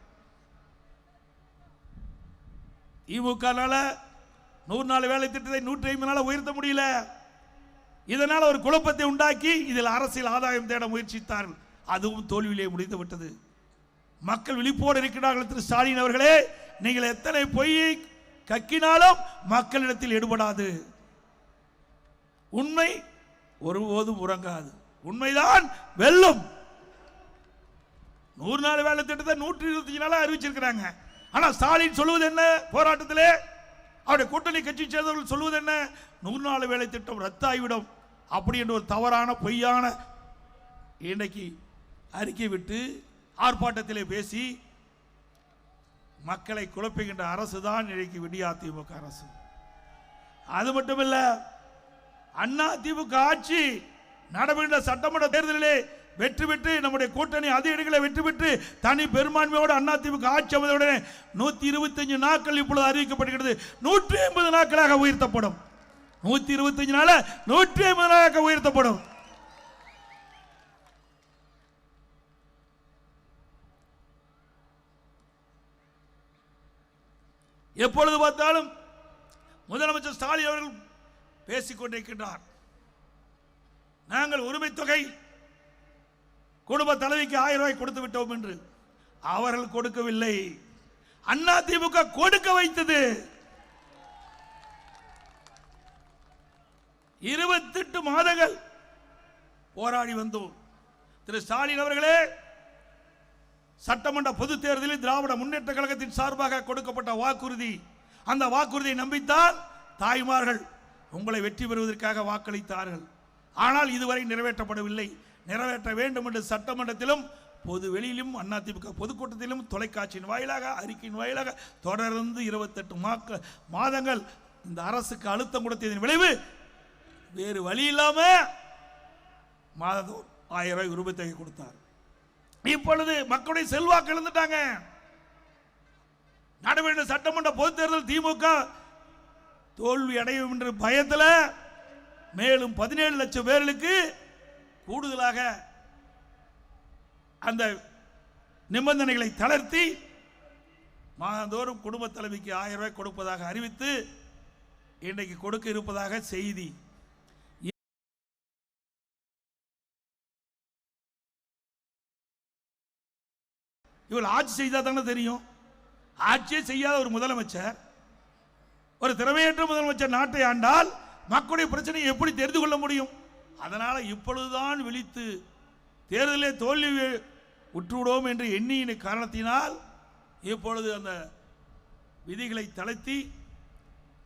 திமுக 100 நாள் வேலை திட்டத்தை 150 நாள் உயர்த்த முடியல. இதனால் ஒரு குழப்பத்தை உண்டாக்கி இதில் அரசியல் ஆதாயம் தேட முயற்சித்தார்கள். அதுவும் தோல்வியிலே முடிந்து விட்டது. மக்கள் விழிப்போடு இருக்கிறார்கள். திரு ஸ்டாலின் அவர்களே, நீங்கள் எத்தனை பொய்யை கக்கினாலும் மக்களிடத்தில் எடுபடாது. உண்மை ஒருபோதும் உறங்காது, உண்மைதான் வெல்லும். 100 நாள் வேலை திட்டத்தை 125 நாளா அறிவிச்சிருக்கிறாங்க. ஆனா ஸ்டாலின் சொல்லுவது என்ன? போராட்டத்திலே அவருடைய கூட்டணி கட்சி சேர்ந்தவர்கள் சொல்லுவது என்ன? 100 நாள் வேலை திட்டம் ரத்தாகிவிடும் அப்படி என்ற ஒரு தவறான பொய்யான இன்றைக்கு அறிக்கை விட்டு ஆர்ப்பாட்டத்திலே பேசி மக்களை குழப்புகின்ற அரசு தான் இன்றைக்கு அதிமுக அரசு. அது மட்டுமல்ல, அதிமுக ஆட்சி நடைபெற்ற சட்டமன்ற தேர்தலிலே வெற்றி பெற்று நம்முடைய கூட்டணி அதிக இடங்களை வெற்றி பெற்று தனி பெரும்பான்மையோடு அதிமுக ஆட்சி அமைந்தவுடனே 125 நாட்கள் இப்பொழுது அறிவிக்கப்படுகிறது. 180 நாட்களாக உயர்த்தப்படும். 125 நாள் 180 நாளாக உயர்த்தப்படும். எப்பொழுது பார்த்தாலும் முதலமைச்சர் ஸ்டாலின் அவர்கள் பேசிக் கொண்டிருக்கின்றார். நாங்கள் உரிமை தொகை குடும்ப தலைவிக்கு 1000 ரூபாய் கொடுத்து விட்டோம் என்று. அவர்கள் கொடுக்கவில்லை. அண்ணா திமுக கொடுக்க வைத்தது. 28 மாதங்கள் போராடி வந்தோம். திரு ஸ்டாலின் அவர்களே, சட்டமன்ற பொது தேர்தலில் திராவிட முன்னேற்ற கழகத்தின் சார்பாக கொடுக்கப்பட்ட வாக்குறுதி, அந்த வாக்குறுதியை நம்பித்தான் தாய்மார்கள் உங்களை வெற்றி பெறுவதற்காக வாக்களித்தார்கள். ஆனால் இதுவரை நிறைவேற்றப்படவில்லை. நிறைவேற்ற வேண்டும் என்று சட்டமன்றத்திலும் பொது வெளியிலும் அதிமுக பொதுக்கூட்டத்திலும் தொலைக்காட்சியின் வாயிலாக அறிக்கையின் வாயிலாக தொடர்ந்து 28 மாதங்கள் இந்த அரசுக்கு அழுத்தம் கொடுத்ததன் விளைவு வேறு வழி இல்லாம மாதந்தோறும் 1000 ரூபாய் உரிமைத்தொகை கொடுத்தார். இப்பொழுது மக்களுடைய செல்வாக்கு இழந்துட்டாங்க. நடைபெற்ற சட்டமன்ற பொது தேர்தல் திமுக தோல்வி அடையும் என்ற பயத்தில் மேலும் 17 லட்சம் பேர்களுக்கு கூடுதலாக அந்த நிபந்தனைகளை தளர்த்தி மாதந்தோறும் குடும்ப தலைவிக்கு 1000 ரூபாய் கொடுப்பதாக அறிவித்து இன்றைக்கு கொடுக்க இருப்பதாக செய்தி. இவள் ஆட்சி செய்தா தானே தெரியும். ஆட்சியே செய்யாத ஒரு முதலமைச்சர், ஒரு திறமையற்ற முதலமைச்சர் நாட்டை ஆண்டால் மக்களுடைய பிரச்சனையை எப்படி தெரிந்து கொள்ள முடியும்? அதனால இப்பொழுதுதான் விழித்து தேர்தலே தோல்வி உற்றுவிடுவோம் என்று எண்ணிய காரணத்தினால் இப்பொழுது அந்த விதிகளை தளர்த்தி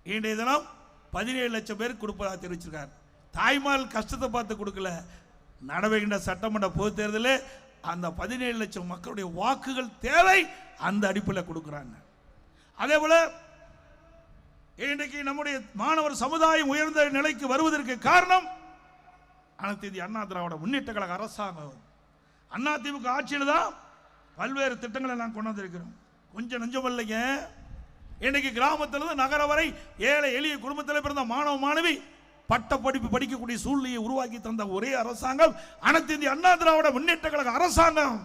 இன்றைய தினம் 17 லட்சம் பேருக்கு கொடுப்பதாக தெரிவிச்சிருக்கார். தாய்மார்கள் கஷ்டத்தை பார்த்து கொடுக்கல. நடவடிக்கின்ற சட்டமன்ற பொது தேர்தலில் அந்த 17 லட்சம் மக்களுடைய வாக்குகள் தேவை, அந்த அடிப்படையில் கொடுக்கிறாங்க. அதே போல இன்றைக்கு நம்முடைய மாணவர் சமுதாயம் உயர்ந்த நிலைக்கு வருவதற்கு காரணம் அனைத்து இந்திய அண்ணா திராவிட முன்னேற்ற கழக அரசாங்கம். அண்ணா திமுக ஆட்சியில் தான் பல்வேறு திட்டங்களை நான் கொண்டு வந்திருக்கிறோம். கொஞ்சம் நெஞ்சம் இல்லைங்க. இன்னைக்கு கிராமத்திலிருந்து நகர வரை ஏழை எளிய குடும்பத்தில் பிறந்த மாணவ மாணவி பட்ட படிப்பு படிக்கக்கூடிய சூழ்நிலையை உருவாக்கி தந்த ஒரே அரசாங்கம் அனைத்து இந்திய அண்ணா திராவிட முன்னேற்ற கழக அரசாங்கம்.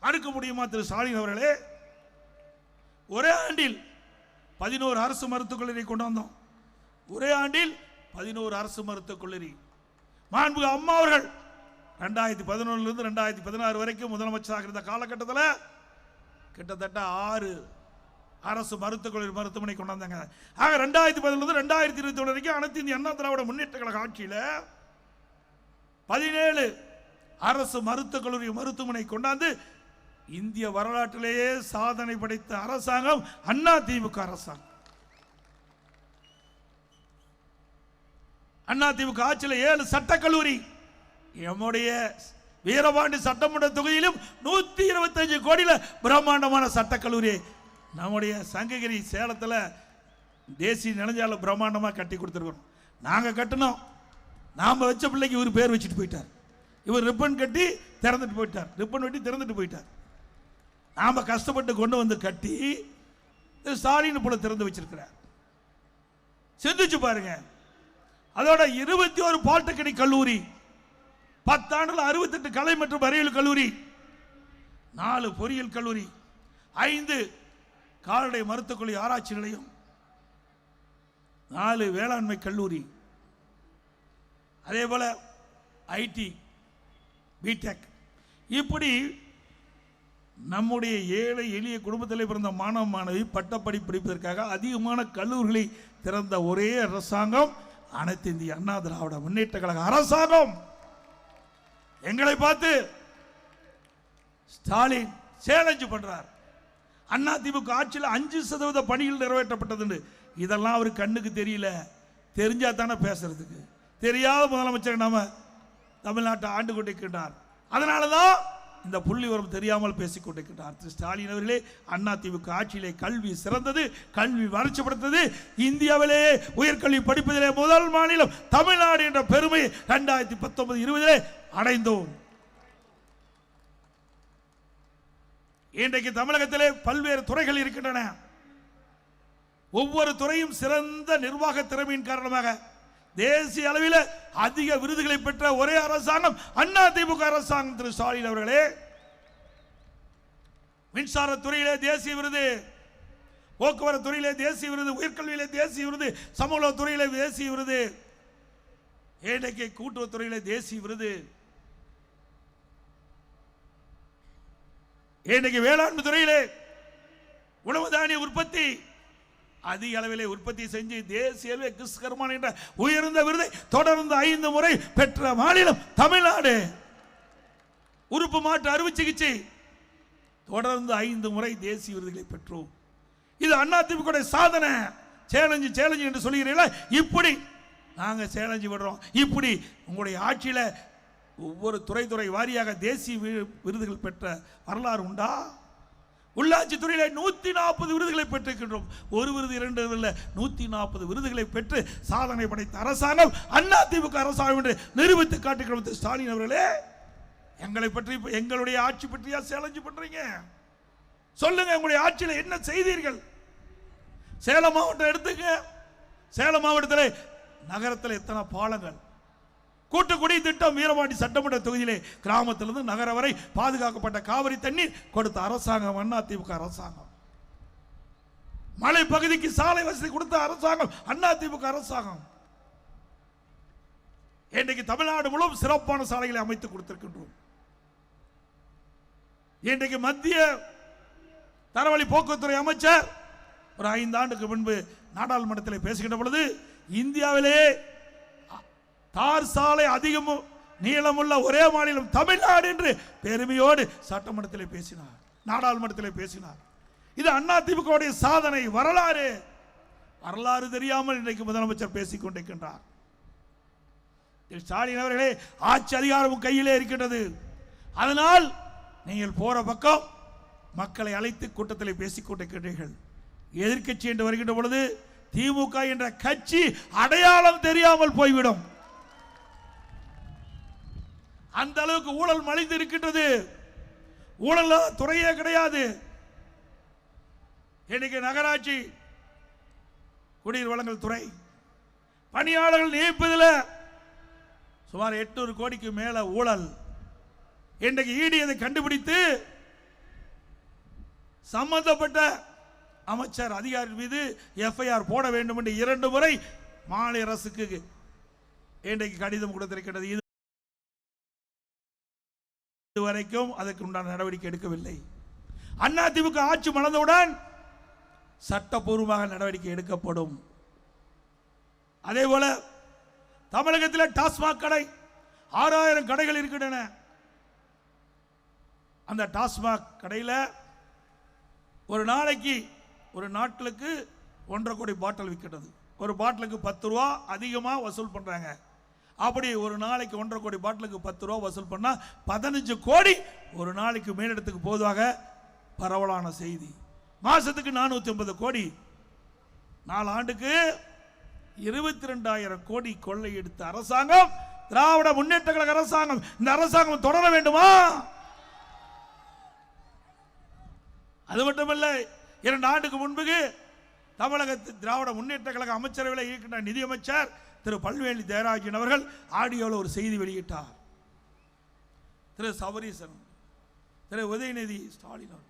மறுக்க முடியுமா திரு ஸ்டாலின் அவர்களே? ஒரே ஆண்டில் 11 அரசு மருத்துவக் கல்லூரி கொண்டு வந்தோம். ஒரே ஆண்டில் 11 அரசு மருத்துவக் கல்லூரி. மாண்புமிகு அம்மா அவர்கள் 2011 2016 வரைக்கும் முதலமைச்சராக இருந்த காலகட்டத்தில் கிட்டத்தட்ட 6 அரசு மருத்துவக் கல்லூரி மருத்துவமனை கொண்டு வந்தாங்க. ஆக 2011 2021 வரைக்கும் அனைத்து இந்திய அண்ணா திராவிட முன்னேற்ற கழக ஆட்சியில் 17 அரசு மருத்துவக் கல்லூரி மருத்துவமனை கொண்டாந்து இந்திய வரலாற்றிலேயே சாதனை படைத்த அரசாங்கம் அண்ணா திமுக அரசாங்கம். அண்ணா திமுக ஆட்சியில் 7 சட்டக்கல்லூரி, நம்முடைய வீரபாண்டி சட்டமன்ற தொகுதியிலும் 125 கோடியில் பிரம்மாண்டமான சட்டக்கல்லூரி, நம்முடைய சங்ககிரி சேலத்தில் தேசிய நெடுஞ்சாலை பிரம்மாண்டமாக கட்டி கொடுத்துருக்கோம். நாங்கள் கட்டினோம், நாம் வச்ச பிள்ளைக்கு இவர் பேர் வச்சுட்டு போயிட்டார். இவர் ரிப்பன் கட்டி திறந்துட்டு போயிட்டார், ரிப்பன் வெட்டி திறந்துட்டு போயிட்டார். நாம் கஷ்டப்பட்டு கொண்டு வந்து கட்டி ஸ்டாலின் போல திறந்து வச்சிருக்கிறார். சிந்திச்சு பாருங்க. அதோட 21 பாலிடெக்னிக் கல்லூரி, 10 ஆண்டுல 68 கலை மற்றும் அறிவியல் கல்லூரி, 4 பொறியியல் கல்லூரி, 5 கால்நடை மருத்துவக் கல்லூரி ஆராய்ச்சி நிலையம், 4 வேளாண்மை கல்லூரி, அதே போல ஐடி பிடெக். இப்படி நம்முடைய ஏழை எளிய குடும்பத்தில் பிறந்த மாணவ மாணவி பட்டப்படிப்பு படிப்பதற்காக அதிகமான கல்லூரிகளை திறந்த ஒரே அரசாங்கம் அனைத்து இந்திய அண்ணா திராவிட முன்னேற்ற கழக அரசாங்கம். எங்களை பார்த்து ஸ்டாலின் சேலஞ்ச் பண்றார். அண்ணா திமுக ஆட்சியில் 5% பணிகள் நிறைவேற்றப்பட்டது. இதெல்லாம் அவர் கண்ணுக்கு தெரியல. தெரிஞ்சா தானே பேசுறதுக்கு. தெரியாத முதலமைச்சர் நாம தமிழ்நாட்டை ஆண்டு கொண்டிருக்கின்றார். அதனாலதான் இந்த புள்ளி வரும் தெரியாமல் பேசிக் கொண்டிருக்கிறார். திரு ஸ்டாலின் அவர்களே, அண்ணா திமுக ஆட்சியிலே கல்வி சிறந்தது, கல்வி வளர்ச்சிப்படுத்தது. இந்தியாவிலேயே உயர்கல்வி படிப்பதிலே முதல் மாநிலம் தமிழ்நாடு என்ற பெருமை 2019-20 அடைந்தோம். இன்றைக்கு தமிழகத்திலே பல்வேறு துறைகள் இருக்கின்றன. ஒவ்வொரு துறையும் சிறந்த நிர்வாக திறமையின் காரணமாக தேசிய அளவில் அதிக விருதுகளை பெற்ற ஒரே அரசாங்கம் அண்ணா திமுக அரசாங்கம். திரு ஸ்டாலின் அவர்களே, மின்சார துறையிலே தேசிய விருது, போக்குவரத்து துறையிலே தேசிய விருது, உயர்கல்வியிலே தேசிய விருது, சமூக துறையிலே தேசிய விருது, ஏழைக்கு கூட்டுறவுத்துறையிலே தேசிய விருது, இன்றைக்கு வேளாண்மை துறையிலே உணவு தானிய உற்பத்தி அதிக அளவிலே உற்பத்தி செஞ்சு தேசிய கிறிஸ்கர்மான் என்ற உயர்ந்த விருதை தொடர்ந்து 5 முறை பெற்ற மாநிலம் தமிழ்நாடு. உறுப்பு மாற்று அறுவை சிகிச்சை தொடர்ந்து 5 முறை தேசிய விருதுகளை பெற்றோம். இது அதிமுக சாதனை. சேலஞ்சு என்று சொல்கிறீங்களா? இப்படி நாங்க சேலஞ்சு விடுறோம். இப்படி உங்களுடைய ஆட்சியில் ஒவ்வொரு துறை வாரியாக தேசிய விருதுகள் பெற்ற வரலாறு உண்டா? உள்ளாட்சி துறையில 140 விருதுகளை பெற்றிருக்கின்றோம். ஒரு விருது 2 இல்லை, 140 விருதுகளை பெற்று சாதனை படைத்த அரசாங்கம் அதிமுக அரசாங்கம் என்று நிரூபித்து காட்டுகிற ஸ்டாலின் அவர்களே, எங்களை பற்றி எங்களுடைய ஆட்சி பற்றியா சேலஞ்சு பண்றீங்க? சொல்லுங்க, உங்களுடைய ஆட்சியில் என்ன செய்தீர்கள்? சேலம் மாவட்டம் எடுத்துக்க. சேலம் மாவட்டத்தில் நகரத்தில் எத்தனை பாலங்கள், கூட்டுக்குடி திட்டம் வீரபாண்டி சட்டமன்ற தொகுதியிலே கிராமத்திலிருந்து நகரம் வரை பாதுகாக்கப்பட்ட காவிரி தண்ணீர் கொடுத்த அரசாங்கம் அதிமுக அரசாங்கம். மலை பகுதிக்கு சாலை வசதி கொடுத்த அரசாங்கம் அதிமுக அரசாங்கம். இன்றைக்கு தமிழ்நாடு முழுவதும் சிறப்பான சாலைகளை அமைத்து கொடுத்திருக்கின்றோம். இன்றைக்கு மத்திய தரவழி போக்குவரத்துறை அமைச்சர் ஒரு 5 ஆண்டுக்கு முன்பு நாடாளுமன்றத்தில் பேசுகின்ற பொழுது இந்தியாவிலே தார் சாலை அதிகம் நீளமுள்ள ஒரே மாநிலம் தமிழ்நாடு என்று பெருமையோடு சட்டமன்றத்தில் பேசினார், நாடாளுமன்றத்தில் பேசினார். இது அதிமுக சாதனை. வரலாறு தெரியாமல் இன்றைக்கு முதலமைச்சர் பேசிக் கொண்டிருக்கின்றார். ஸ்டாலின் அவர்களே, ஆட்சி அதிகாரம் கையிலே இருக்கின்றது. அதனால் நீங்கள் போற பக்கம் மக்களை அழைத்து கூட்டத்தில் பேசிக் கொண்டிருக்கின்றீர்கள். எதிர்க்கட்சி என்று வருகின்ற பொழுது திமுக என்ற கட்சி அடையாளம் தெரியாமல் போய்விடும். அந்த அளவுக்கு ஊழல் மலிந்து இருக்கின்றது. ஊழல் துறையே கிடையாது. இன்னைக்கு நகராட்சி குடிநீர் வழங்கல் துறை பணியாளர்கள் நியமிப்பதில் சுமார் 800 கோடிக்கு மேல ஊழல். இன்றைக்கு ஈடி அதை கண்டுபிடித்து சம்பந்தப்பட்ட அமைச்சர் அதிகாரி மீது எஃப்ஐஆர் போட வேண்டும் என்று 2 முறை மாநில அரசுக்கு இன்றைக்கு கடிதம் கொடுத்திருக்கிறது. இதுவரைக்கும் அதற்கு உண்டான நடவடிக்கை எடுக்கவில்லை. அதிமுக ஆட்சி மலர்ந்தவுடன் சட்டப்பூர்வமாக நடவடிக்கை எடுக்கப்படும். அதே போல தமிழகத்தில் டாஸ்மாக் கடை 6000 கடைகள் இருக்கின்றன. அந்த டாஸ்மாக் கடையில் ஒரு நாளைக்கு ஒரு நாட்களுக்கு 1.5 கோடி பாட்டில் விற்கிறது. ஒரு பாட்டிலுக்கு 10 ரூபா அதிகமாக வசூல் பண்றாங்க. அப்படி ஒரு நாளைக்கு 1.5 கோடி பாட்டிலுக்கு 10 ரூபா வசூல் பண்ணா 15 கோடி ஒரு நாளைக்கு மேலிடத்துக்கு போதுவாக பரவலான செய்தி. மாசத்துக்கு 450 கோடி, 4 ஆண்டுக்கு 22,000 கோடி கொள்ளை எடுத்த அரசாங்கம் திராவிட முன்னேற்ற கழக அரசாங்கம். இந்த அரசாங்கம் தொடர வேண்டுமா? அது மட்டுமல்ல, 2 ஆண்டுக்கு முன்பு தமிழகத்தில் திராவிட முன்னேற்ற கழக அமைச்சரவையில் இருக்கின்ற நிதியமைச்சர் திரு பல்வேலி ஜெயராஜன் அவர்கள் ஆடியோவில் ஒரு செய்தி வெளியிட்டார். திரு சபரீசன், திரு உதயநிதி ஸ்டாலின்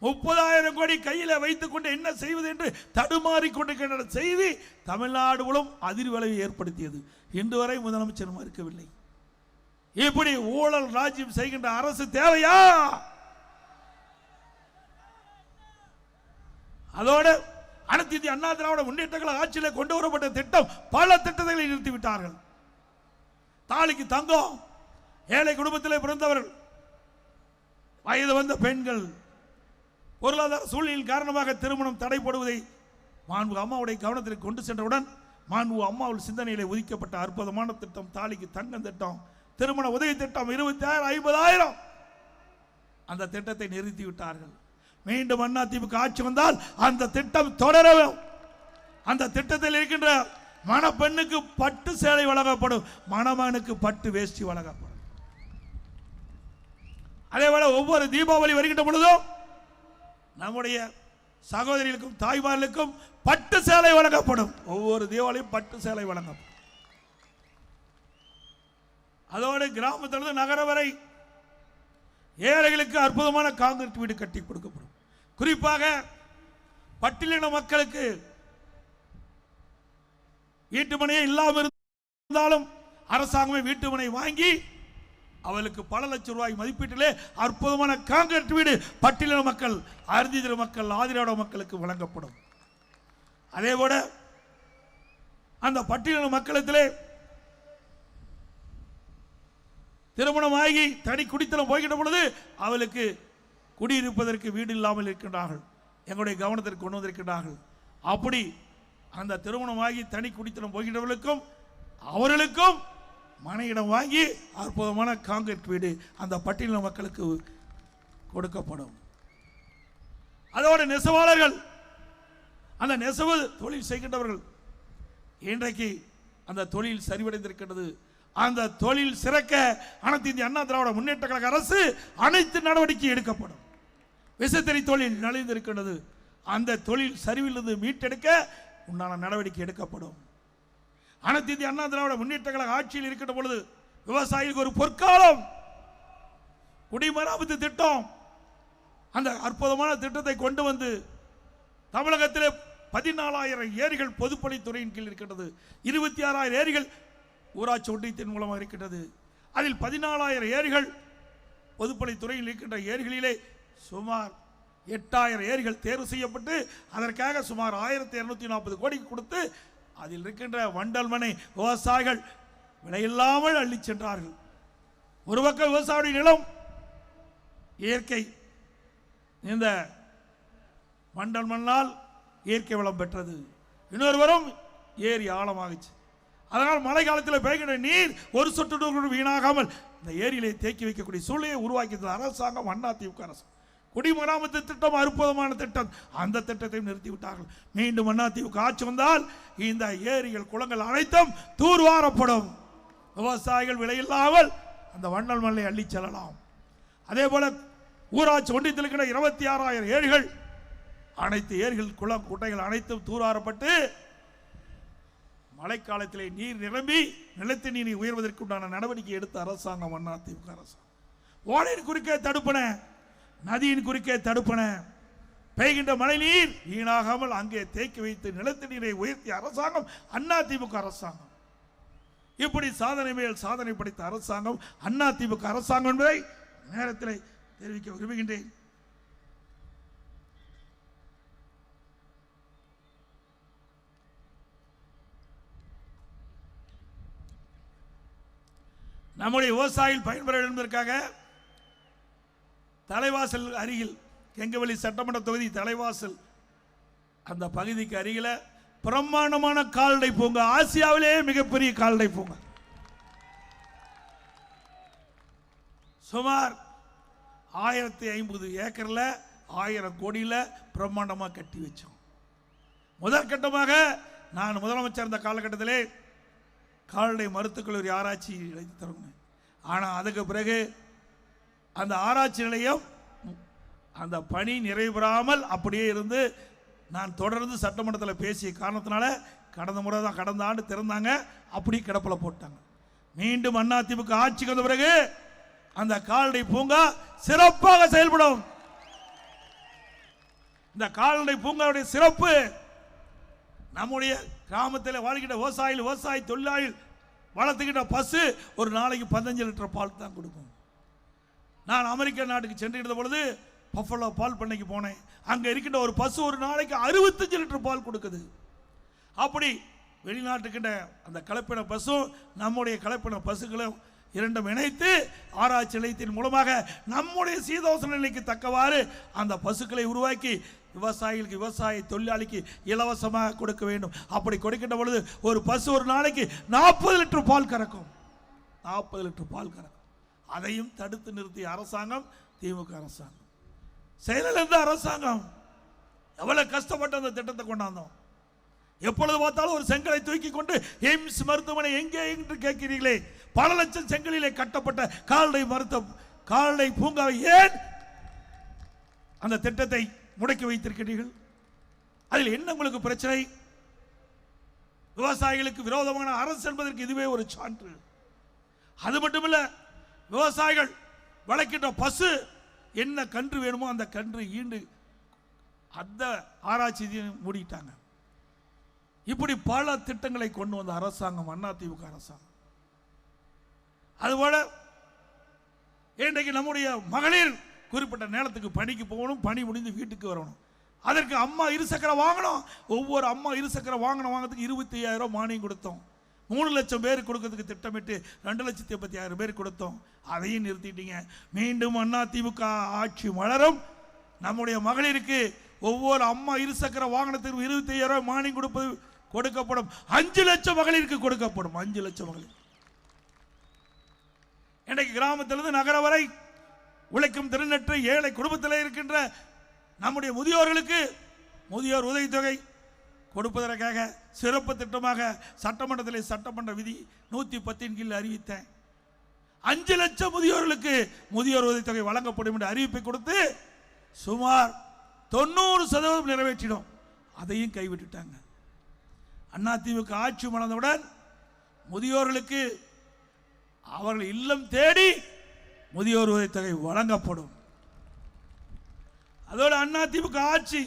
30,000 கோடி கையில் வைத்துக் கொண்டு என்ன செய்வது என்று தடுமாறிக்கொண்டிருக்கின்ற செய்தி தமிழ்நாடு மூலம் அதிர்வலையை ஏற்படுத்தியது. இன்று வரை முதலமைச்சர் மறுக்கவில்லை. இப்படி ஊழல் ராஜ்யம் செய்கின்ற அரசு தேவையா? அதோடு அனைத்து இந்திய அண்ணா திராவிட முன்னேற்ற கழக ஆட்சியில் கொண்டு வரப்பட்ட திட்டம் பல திட்டங்களை நிறுத்திவிட்டார்கள். தாலிக்கு தங்கம், ஏழை குடும்பத்தில் பிறந்தவர்கள், வயது வந்த பெண்கள், பொருளாதார சூழ்நிலையின் காரணமாக திருமணம் தடைப்படுவதை மாண்பு அம்மாவுடைய கவனத்திற்கு கொண்டு சென்றவுடன் மாண்பு அம்மாவுடைய சிந்தனையிலே ஒதுக்கப்பட்ட அற்புதமான திட்டம் தாலிக்கு தங்கம் திட்டம், திருமண உதவி திட்டம் 20,000 50,000 அந்த திட்டத்தை நிறுத்தி விட்டார்கள். மீண்டும் அதிமுக ஆட்சி வந்தால் அந்த திட்டம் தொடரும். அந்த திட்டத்தில் இருக்கின்ற மணப்பெண்ணுக்கு பட்டு சேலை வழங்கப்படும், மணமகனுக்கு பட்டு வேஷ்டி வழங்கப்படும். அதே போல ஒவ்வொரு தீபாவளி வருகின்ற பொழுதும் நம்முடைய சகோதரிகளுக்கும் தாய்மார்களுக்கும் பட்டு சேலை வழங்கப்படும். ஒவ்வொரு தீபாவளியும் பட்டு சேலை வழங்கப்படும். அதோடு கிராமத்திலிருந்து நகர வரை ஏழைகளுக்கு அற்புதமான காங்கிரீட் வீடு கட்டி கொடுக்கப்படும். குறிப்பாக பட்டியலின மக்களுக்கு வீட்டுமனையே இல்லாமல் இருந்தாலும் அரசாங்கமே வீட்டுமனை வாங்கி அவளுக்கு பல லட்சம் ரூபாய் மதிப்பீட்டிலே அற்புதமான கான்கிரீட் வீடு பட்டியலின மக்கள், அருந்திதிர மக்கள், ஆதிராவிட மக்களுக்கு வழங்கப்படும். அதே போல அந்த பட்டியலின மக்களத்திலே திருமணமாகி தனி குடித்தனம் போய்கின்ற பொழுது அவளுக்கு குடியிருப்பதற்கு வீடு இல்லாமல் இருக்கின்றார்கள். எங்களுடைய கவனத்திற்கு கொண்டு வந்திருக்கின்றார்கள். அப்படி அந்த திருமணமாகி தனி குடித்தனம் போகின்றவர்களுக்கும் அவர்களுக்கும் மனையிடம் வாங்கி அற்புதமான கான்கிரீட் வீடு அந்த பட்டியலின மக்களுக்கு கொடுக்கப்படும். அதோட நெசவாளர்கள், அந்த நெசவு தொழில் செய்கின்றவர்கள், இன்றைக்கு அந்த தொழில் சரிவடைந்திருக்கிறது. அந்த தொழில் சிறக்க அனைத்து இந்திய அண்ணா திராவிட முன்னேற்ற கழக அரசு அனைத்து நடவடிக்கை எடுக்கப்படும். விசைத்தறி தொழில் நலிந்திருக்கிறது. அந்த தொழில் சரிவிலிருந்து மீட்டெடுக்க உண்டான நடவடிக்கை எடுக்கப்படும். அனைத்து இந்திய அண்ணா திராவிட முன்னேற்ற கழக ஆட்சியில் இருக்கின்ற பொழுது விவசாயிகளுக்கு ஒரு பொற்காலம் குடிமராமத்து திட்டம், அந்த அற்புதமான திட்டத்தை கொண்டு வந்து தமிழகத்திலே 14,000 ஏரிகள் பொதுப்பணித்துறையின் கீழ் இருக்கின்றது. 26,000 ஏரிகள் ஊராட்சி ஒன்றியத்தின் மூலமாக இருக்கின்றது. அதில் 14,000 ஏரிகள் பொதுப்பணித்துறையில் இருக்கின்ற ஏரிகளிலே சுமார் 8,000 ஏரிகள் தேர்வு செய்யப்பட்டு அதற்காக சுமார் 1,240 கோடி கொடுத்து அதில் இருக்கின்ற வண்டல் மனை விவசாயிகள் விலையில்லாமல் அள்ளி சென்றார்கள். ஒரு பக்கம் விவசாயிகளின் நிலம் இயற்கை, இந்த வண்டல் மண்ணால் இயற்கை வளம் பெற்றது. இன்னொருவரும் ஏரி ஆழமாகிச்சு. அதனால் மழை காலத்தில் பெய்கின்ற நீர் ஒரு சொட்டு நீர் வீணாகாமல் இந்த ஏரியிலே தேக்கி வைக்கக்கூடிய சூழ்நிலையை உருவாக்கியது அரசாங்கம், அதிமுக அரசு. குடிமராமத்து திட்டம் அற்புதமான திட்டம். அந்த திட்டத்தையும் நிறுத்திவிட்டார்கள். மீண்டும் அதிமுக ஆட்சி வந்தால் இந்த ஏரிகள் குளங்கள் அனைத்தும் தூர்வாரப்படும். விவசாயிகள் விலையில்லாமல் அந்த வண்டல் மண்ணை அள்ளி செல்லலாம். அதே போல ஊராட்சி ஒன்றியத்தில் இருக்கிற 26,000 ஏரிகள், அனைத்து ஏரிகள் குளம் குட்டைகள் அனைத்தும் தூர்வாரப்பட்டு மழைக்காலத்திலே நீர் நிரம்பி நிலத்து நீரை உயர்வதற்கு உண்டான நடவடிக்கை எடுத்த அரசாங்கம் அதிமுக அரசாங்கம். ஓடையின் குறுக்கே தடுப்பன, நதியின் குறுக்கே தடுப்பன, பெய்கின்ற மழை நீர் வீணாகாமல் அங்கே தேக்கி வைத்து நிலத்து நீரை உயர்த்திய அரசாங்கம் அதிமுக அரசாங்கம். இப்படி சாதனை மேல் சாதனை படைத்த அரசாங்கம் அதிமுக அரசாங்கம் என்பதை நேரத்தில் தெரிவிக்க விரும்புகின்றேன். நம்முடைய விவசாயிகள் பயன்பெற என்பதற்காக தலைவாசல் அருகில், கெங்கவெளி சட்டமன்ற தொகுதி தலைவாசல் அந்த பகுதிக்கு அருகில பிரம்மாண்டமான கால்நடை பூங்கா, ஆசியாவிலேயே மிகப்பெரிய கால்நடை பூங்கா, சுமார் 1050 ஏக்கர்ல 1000 கோடியில் பிரம்மாண்டமாக கட்டி வச்சோம். முதற்கட்டமாக நான் முதலமைச்சர் இருந்த காலகட்டத்திலே கால்நடை மருத்துவக் கல்லூரி ஆராய்ச்சி நிலையத்தை தொடங்கினேன். ஆனால் அதுக்கு பிறகு அந்த ஆராய்ச்சி நிலையம் அந்த பணி நிறைவு பெறாமல் அப்படியே இருந்து நான் தொடர்ந்து சட்டமன்றத்தில் பேசிய காரணத்தினால கடந்த ஆண்டு திறந்தாங்க, அப்படி கிடப்பில் போட்டாங்க. மீண்டும் அதிமுக ஆட்சிக்கு வந்த பிறகு அந்த கால்நடை பூங்கா சிறப்பாக செயல்படும். இந்த கால்நடை பூங்காவுடைய சிறப்பு, நம்முடைய கிராமத்தில் வாழ்கின்ற விவசாய தொழிலாளிகள் வளர்த்துக்கிட்ட பசு ஒரு நாளைக்கு 15 லிட்டர் பால் தான் கொடுக்கும். நான் அமெரிக்க நாட்டுக்கு சென்றிருந்த பொழுது பஃபலோ பால் பண்ணைக்கு போனேன். அங்கே இருக்கின்ற ஒரு பசு ஒரு நாளைக்கு 65 லிட்டர் பால் கொடுக்குது. அப்படி வெளிநாட்டுக்கின்ற அந்த கலப்பின பசு நம்முடைய கலப்பின பசுகளும் இரண்டும் இணைத்து ஆராய்ச்சி நிலையத்தின் மூலமாக நம்முடைய சீதோசன நிலைக்கு தக்கவாறு அந்த பசுக்களை உருவாக்கி விவசாயிகளுக்கு, விவசாய தொழிலாளிக்கு இலவசமாக கொடுக்க வேண்டும். அப்படி கொடுக்கின்ற பொழுது ஒரு பசு ஒரு நாளைக்கு 40 லிட்டர் பால் கறக்கும். 40 லிட்டர் பால் கறக்கும். அதையும் தடுத்து நிறுத்திய அரசாங்கம் திமுக அரசாங்கம். செயலில் இருந்த அரசாங்கம் எவ்வளவு கஷ்டப்பட்டு அந்த திட்டத்தை கொண்டாந்தோம். எப்பொழுது பார்த்தாலும் ஒரு செங்கலை தூக்கி கொண்டு எய்ம்ஸ் மருத்துவமனை எங்கே என்று கேட்கிறீர்களே, பல லட்சம் செங்கலிலே கட்டப்பட்ட கால்நடை பூங்காவை ஏன் அந்த திட்டத்தை முடக்கி வைத்திருக்கிறீர்கள்? அதில் என்ன உங்களுக்கு பிரச்சனை? விவசாயிகளுக்கு விரோதமான அரசு என்பதற்கு இதுவே ஒரு சான்று. அது மட்டுமல்ல, விவசாயிகள் வளர்க்கின்ற பசு என்ன கன்று வேணுமோ அந்த கன்று ஈண்டு அந்த ஆராய்ச்சி மூடிட்டாங்க. இப்படி பல திட்டங்களை கொண்டு வந்த அரசாங்கம் அதிமுக அரசாங்கம். அதுபோல இன்றைக்கு நம்முடைய மகளிர் குறிப்பிட்ட நேரத்துக்கு பணிக்கு போகணும், பணி முடிந்து வீட்டுக்கு வரணும். அதற்கு அம்மா இருசக்கரை வாங்கணும். ஒவ்வொரு அம்மா இருசக்கரை வாங்குறதுக்கு 25,000 மானியம் கொடுத்தோம். 3 லட்சம் பேர் கொடுக்கறதுக்கு திட்டமிட்டு 2,85,000 பேர் கொடுத்தோம். அதையும் நிறுத்திட்டீங்க. மீண்டும் அதிமுக ஆட்சி மலரும். நம்முடைய மகளிருக்கு ஒவ்வொரு அம்மா இருசக்கர வாகனத்திற்கு 25,000 மானியம் கொடுக்கப்படும். 5 லட்சம் மகளிருக்கு கொடுக்கப்படும். 5 லட்சம் மகளிர். இன்றைக்கு கிராமத்திலிருந்து நகர வரை உழைக்கும் திறனற்ற ஏழை குடும்பத்தில் இருக்கின்ற நம்முடைய முதியோர்களுக்கு முதியோர் உதவித்தொகை கொடுப்பதற்காக சிறப்பு திட்டமாக சட்டமன்றத்தில் சட்டமன்ற விதி 110 கீழ் அறிவித்தேன். 5 லட்சம் முதியோர்களுக்கு முதியோர் உதவித்தொகை வழங்கப்படும் என்று அறிவிப்பை கொடுத்து சுமார் 90% நிறைவேற்றினோம். அதையும் கைவிட்டுட்டாங்க. அதிமுக ஆட்சி மலர்ந்தவுடன் முதியோர்களுக்கு அவர்கள் இல்லம் தேடி முதியோர் உதவித்தொகை வழங்கப்படும். அதோடு அதிமுக ஆட்சி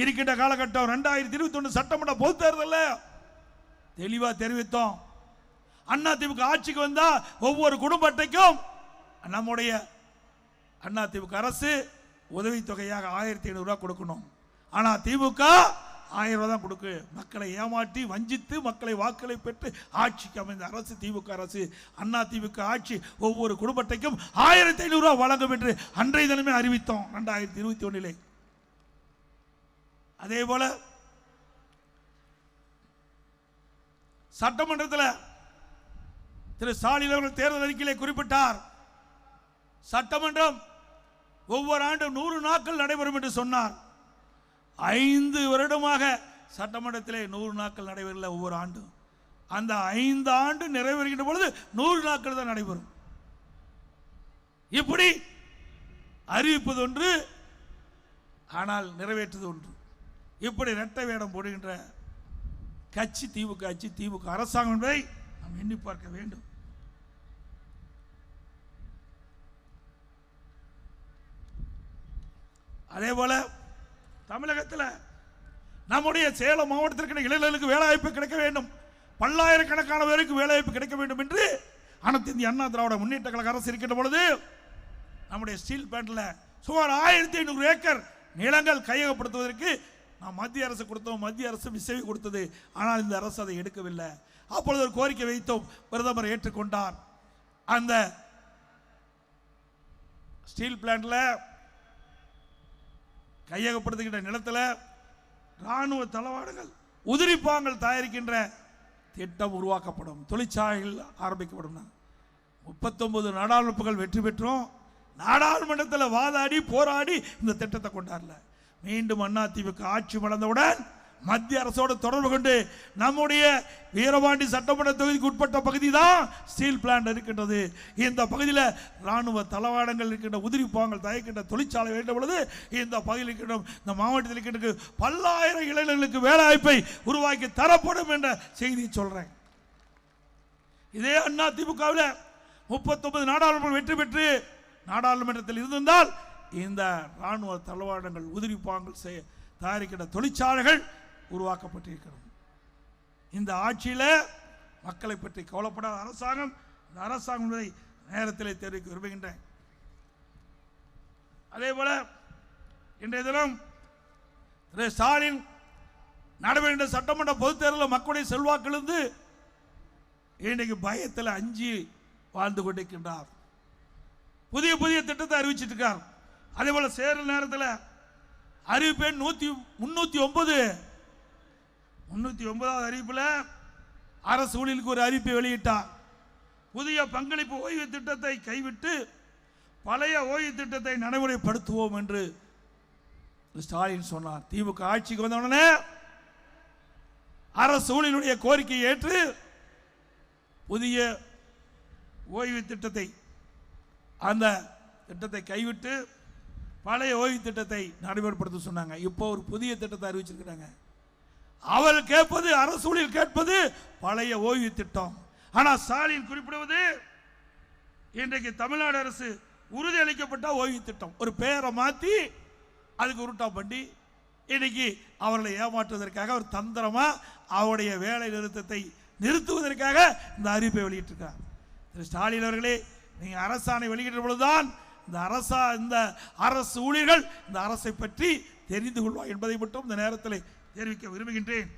இருக்கின்ற காலகட்டம் 2021 சட்டமன்ற பொது தேர்தலில் தெளிவாக தெரிவித்தோம். அதிமுக ஆட்சிக்கு வந்தா ஒவ்வொரு குடும்ப அட்டைக்கும் நம்முடைய அதிமுக அரசு உதவித்தொகையாக 1,500 ரூபாய் கொடுக்கணும். ஆனா திமுக 1000 ரூபாய் தான் கொடுக்கு. மக்களை ஏமாற்றி வஞ்சித்து மக்களை வாக்களை பெற்று ஆட்சிக்கு அமைந்த அரசு திமுக அரசு. அதிமுக ஆட்சி ஒவ்வொரு குடும்ப அட்டைக்கும் 1,500 ரூபாய் வழங்கும் என்று அன்றைய தினமே அறிவித்தோம் 2021. அதே போல சட்டமன்றத்தில் திரு ஸ்டாலின் அவர்கள் தேர்தல் அறிக்கையிலே குறிப்பிட்டார், சட்டமன்றம் ஒவ்வொரு ஆண்டும் 100 நாட்கள் நடைபெறும் என்று சொன்னார். 5 வருடமாக சட்டமன்றத்திலே 100 நாட்கள் நடைபெறல ஒவ்வொரு ஆண்டும். அந்த 5 ஆண்டு நிறைவேறுகின்ற பொழுது 100 நாட்கள் தான் நடைபெறும். இப்படி அறிவிப்பது ஒன்று, ஆனால் நிறைவேற்றுவது ஒன்று. இப்படி இரட்டை வேடம் போடுகின்ற கட்சி திமுக ஆட்சி, திமுக அரசாங்கம் என்பதை நாம் எண்ணி பார்க்க வேண்டும். அதே போல தமிழகத்தில் நம்முடைய சேலம் மாவட்டத்திற்கு இளைஞர்களுக்கு வேலைவாய்ப்பு கிடைக்க வேண்டும், பல்லாயிரக்கணக்கான பேருக்கு வேலைவாய்ப்பு கிடைக்க வேண்டும் என்று அனைத்து இந்திய அண்ணா திராவிட முன்னேற்ற கழக அரசு இருக்கின்ற பொழுது நம்முடைய ஸ்டீல் பிளான்ட்ல சுமார் 1,500 ஏக்கர் நிலங்கள் கையகப்படுத்துவதற்கு நாம் மத்திய அரசு கொடுத்தோம். மத்திய அரசு விசேவி கொடுத்தது. ஆனால் இந்த அரசு அதை எடுக்கவில்லை. அப்பொழுது ஒரு கோரிக்கை வைத்தோம், பிரதமர் ஏற்றுக்கொண்டார். அந்த ஸ்டீல் பிளான்ட்ல கையகப்படுத்துகின்ற நிலத்தில் ராணுவ தளவாடங்கள் உதிரிப்பாங்கள் தயாரிக்கின்ற திட்டம் உருவாக்கப்படும், தொழிற்சாலைகள் ஆரம்பிக்கப்படும். 39 நாடாளுமன்றங்கள் வெற்றி பெற்றோம். நாடாளுமன்றத்தில் வாதாடி போராடி இந்த திட்டத்தை கொண்டாடல. மீண்டும் அதிமுக ஆட்சி மலர்ந்தவுடன் மத்திய அரசோடு தொடர்பு கொண்டு நம்முடைய வீரபாண்டி சட்டமன்ற தொகுதிக்கு உட்பட்ட பகுதி தான் ஸ்டீல் பிளான்ட் இருக்கின்றது. இந்த பகுதியில் ராணுவ தளவாடங்கள் இருக்கின்ற உதிரிப்பாங்கள் தயாரிக்கின்ற தொழிற்சாலை வேண்ட பொழுது இந்த பகுதியில் இருக்கின்ற இந்த மாவட்டத்தில் இருக்கின்ற பல்லாயிரம் இளைஞர்களுக்கு வேலை வாய்ப்பை உருவாக்கி தரப்படும் என்ற செய்தியை சொல்றேன். இதே அதிமுகவில் 39 நாடாளுமன்றம் வெற்றி பெற்று நாடாளுமன்றத்தில் இருந்திருந்தால் இந்த ராணுவ தளவாடங்கள் உதிரிப்பாங்கள் தயாரிக்கின்ற தொழிற்சாலைகள் உருவாக்கப்பட்டிருக்கிறது. இந்த ஆட்சியில் மக்களை பற்றி கவலைப்படாத அரசாங்கம் இந்த அரசாங்கம் நேரத்தில் தெரிவிக்க விரும்புகின்றேன். அதே போல இன்றைய தினம் திரு ஸ்டாலின் நடைபெறுகின்ற சட்டமன்ற பொதுத் தேர்தலில் மக்களுடைய செல்வாக்கிலிருந்து இன்றைக்கு பயத்தில் அஞ்சி வாழ்ந்து கொண்டிருக்கின்றார். புதிய புதிய திட்டத்தை அறிவிச்சிட்டு இருக்கார். அதே போல சேரல் நேரத்தில் அறிவிப்பேன் 309வது அறிவிப்பில் அரசு ஊழியர்களுக்கு ஒரு அறிவிப்பை வெளியிட்டார். புதிய பங்களிப்பு ஓய்வு திட்டத்தை கைவிட்டு பழைய ஓய்வு திட்டத்தை நடைமுறைப்படுத்துவோம் என்று ஸ்டாலின் சொன்னார். திமுக ஆட்சிக்கு வந்தவுடனே அரசு ஊழியர்களுடைய கோரிக்கையை ஏற்று புதிய ஓய்வு திட்டத்தை அந்த திட்டத்தை கைவிட்டு பழைய ஓய்வு திட்டத்தை நடைமுறைப்படுத்த சொன்னாங்க. இப்போ ஒரு புதிய திட்டத்தை அறிவிச்சிருக்கிறாங்க. அவள் கேட்பது, அரசு ஊழியர் கேட்பது பழைய ஓய்வு திட்டம். ஆனால் ஸ்டாலின் குறிப்பிடுவது இன்றைக்கு தமிழ்நாடு அரசு உறுதி அளிக்கப்பட்ட ஓய்வு திட்டம். ஒரு பெயரை மாற்றி அதுக்கு உருட்டா பண்ணி இன்னைக்கு அவர்களை ஏமாற்றுவதற்காக ஒரு தந்திரமா அவருடைய வேலை நிறுத்தத்தை நிறுத்துவதற்காக இந்த அறிவிப்பை வெளியிட்டிருக்கிறார். திரு ஸ்டாலின் அவர்களே, நீங்க அரசாணை வெளியிட்ட பொழுதுதான் இந்த அரசு ஊழியர்கள் இந்த அரசை பற்றி தெரிந்து கொள்வார் என்பதை மட்டும் இந்த நேரத்தில் தெரிவிக்க விரும்புகின்றேன்.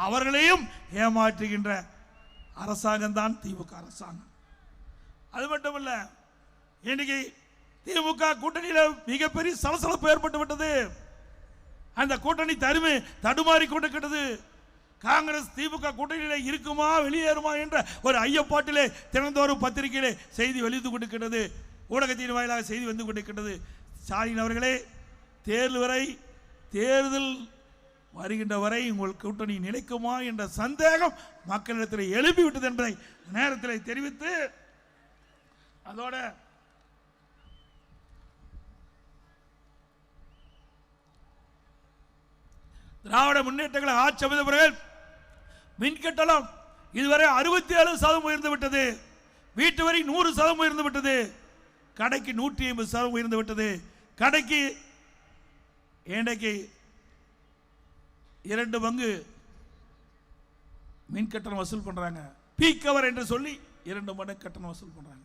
அவர்களையும் ஏமாற்றுகின்ற அரசாங்கம் தான் திமுக அரசாங்கம். அது மட்டுமல்ல, இன்னைக்கு திமுக கூட்டணியில் மிகப்பெரிய சலசலப்பு ஏற்பட்டு விட்டது. அந்த கூட்டணி தடுமாறி கொண்டிருக்கிறது. காங்கிரஸ் திமுக கூட்டணியில் இருக்குமா வெளியேறுமா என்ற ஒரு ஐயப்பாட்டிலே தினந்தோறும் பத்திரிகையிலே செய்தி வெளியிட்டு கொண்டிருக்கிறது, ஊடகத்தின் வாயிலாக செய்தி வந்து கொண்டிருக்கிறது. ஸ்டாலின் அவர்களே, தேர்தல் வருகின்ற வரை உங்கள் கூட்டணி நிலைக்குமா என்ற சந்தேகம் மக்களிடத்தில் எழுப்பிவிட்டது என்பதை நேரத்தில் தெரிவித்து, அதோட திராவிட முன்னேற்ற கழக ஆட்சி அமைந்த பிறகு மின்கட்டணம் இதுவரை 67% உயர்ந்து விட்டது. வீட்டு வரி 100% உயர்ந்து விட்டது. கடைக்கு 150% உயர்ந்து விட்டது. கடைக்கு இன்றைக்கு 2 பங்கு மின் கட்டணம் வசூல் பண்றாங்க. பீக் கவர் என்று சொல்லி 2 மடங்கு கட்டணம் வசூல் பண்றாங்க.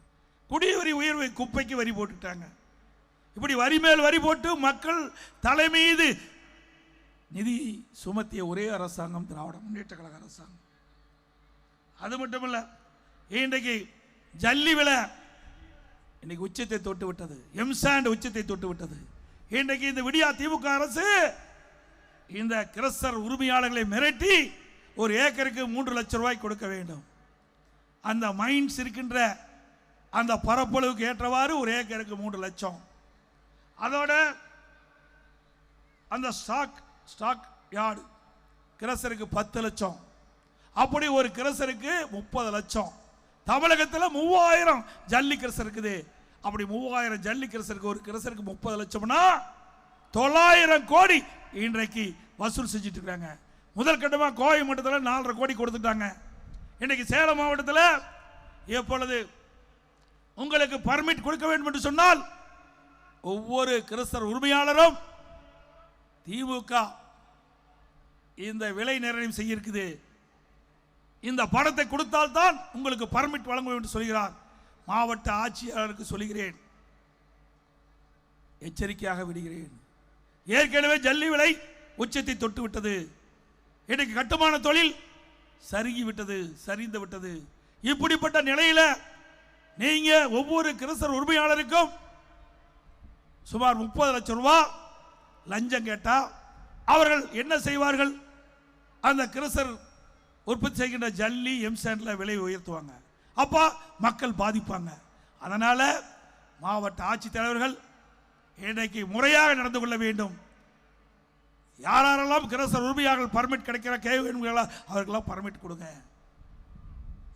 குடிவரி உயர்வு, குப்பைக்கு வரி போட்டுட்டாங்க. இப்படி வரி மேல் வரி போட்டு மக்கள் தலைமீது நிதி சுமத்திய ஒரே அரசாங்கம் திராவிட முன்னேற்ற கழக அரசாங்கம். அது மட்டுமல்ல, இன்றைக்கு ஜல்லி விலை இன்னைக்கு உச்சத்தை தொட்டு விட்டது. எம்சாண்ட் உச்சத்தை தொட்டு விட்டது. இன்றைக்கு இந்த விடியா திமுக அரசு இந்த கிரஷர் உரிமையாளர்களை மிரட்டி ஒரு ஏக்கருக்கு 3 லட்சம் ரூபாய் கொடுக்க வேண்டும். அந்த மைன்ஸ் இருக்கின்ற அந்த பரப்பளவுக்கு ஏற்றவாறு ஒரு ஏக்கருக்கு 3 லட்சம். அதோட அந்த ஸ்டாக் யார்டு கிரஷருக்கு 10 லட்சம். அப்படி ஒரு கிரஷருக்கு 30 லட்சம். தமிழகத்தில் 3000 ஜல்லி கிரஷர் இருக்குது. அப்படி 3000 ஜல்லி கிரஷருக்கு ஒரு கிரஷருக்கு 30 லட்சம்னா 900 கோடி இன்றைக்கு வசூல் செஞ்சுட்டு இருக்காங்க. முதல் கட்டமாக கோவை மாவட்டத்தில் 4.5 கோடி கொடுத்துட்டாங்க. இன்னைக்கு சேலம் மாவட்டத்தில் எப்பொழுது உங்களுக்கு பர்மிட் கொடுக்க வேண்டும் என்று சொன்னால் ஒவ்வொரு கிரஷர் உரிமையாளரும் திமுக இந்த விலை நிர்ணயம் செய்ய இருக்குது, இந்த பணத்தை கொடுத்தால் தான் உங்களுக்கு பர்மிட் வழங்குவோம் என்று சொல்கிறார். மாவட்ட ஆட்சியாளருக்கு சொல்கிறேன், எச்சரிக்கையாக விடுகிறேன். ஏற்கனவே ஜல்லி விலை உச்சத்தை தொட்டு விட்டது. இன்னைக்கு கட்டுமான தொழில் சரிந்து விட்டது. இப்படிப்பட்ட நிலையில நீங்க ஒவ்வொரு கிரஷர் உரிமையாளருக்கும் சுமார் 30 லட்சம் ரூபாய் லஞ்சம் கேட்டா அவர்கள் என்ன செய்வார்கள்? அந்த கிரஷர் உற்பத்தி செய்கின்ற ஜல்லி எம்சாண்ட்ல விலை உயர்த்துவாங்க. அப்ப மக்கள் பாதிப்பாங்க. அதனால மாவட்ட ஆட்சித்தலைவர்கள் இன்றைக்கு முறையாக நடந்து கொள்ள வேண்டும். யாரெல்லாம் கிரஷர் உரிமையாளர்கள் பர்மிட் கிடைக்கிற கேள்விகளா அவர்களெல்லாம் பர்மிட் கொடுங்க.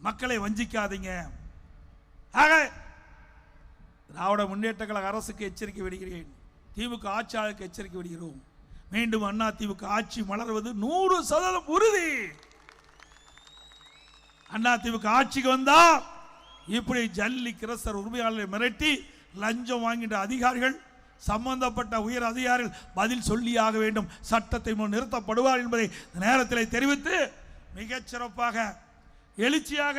மக்களை வஞ்சிக்காதீங்க. ஆக திராவிட முன்னேற்ற கழக அரசுக்கு எச்சரிக்கை விடுகிறேன். திமுக ஆட்சியாளருக்கு எச்சரிக்கை விடுகிறோம். மீண்டும் அண்ணா திமுக ஆட்சி மலர்வது 100% உறுதி. அண்ணா திமுக ஆட்சிக்கு வந்தா இப்படி ஜல்லி கிரஷர் உரிமையாளர்களை மிரட்டி லஞ்சம் வாங்கின்ற அதிகாரிகள், சம்பந்தப்பட்ட உயர் அதிகாரிகள் பதில் சொல்லியாக வேண்டும். சட்டத்தை முன் நிறுத்தப்படுவார் என்பதை நேரத்தில் தெரிவித்து மிகச் சிறப்பாக எழுச்சியாக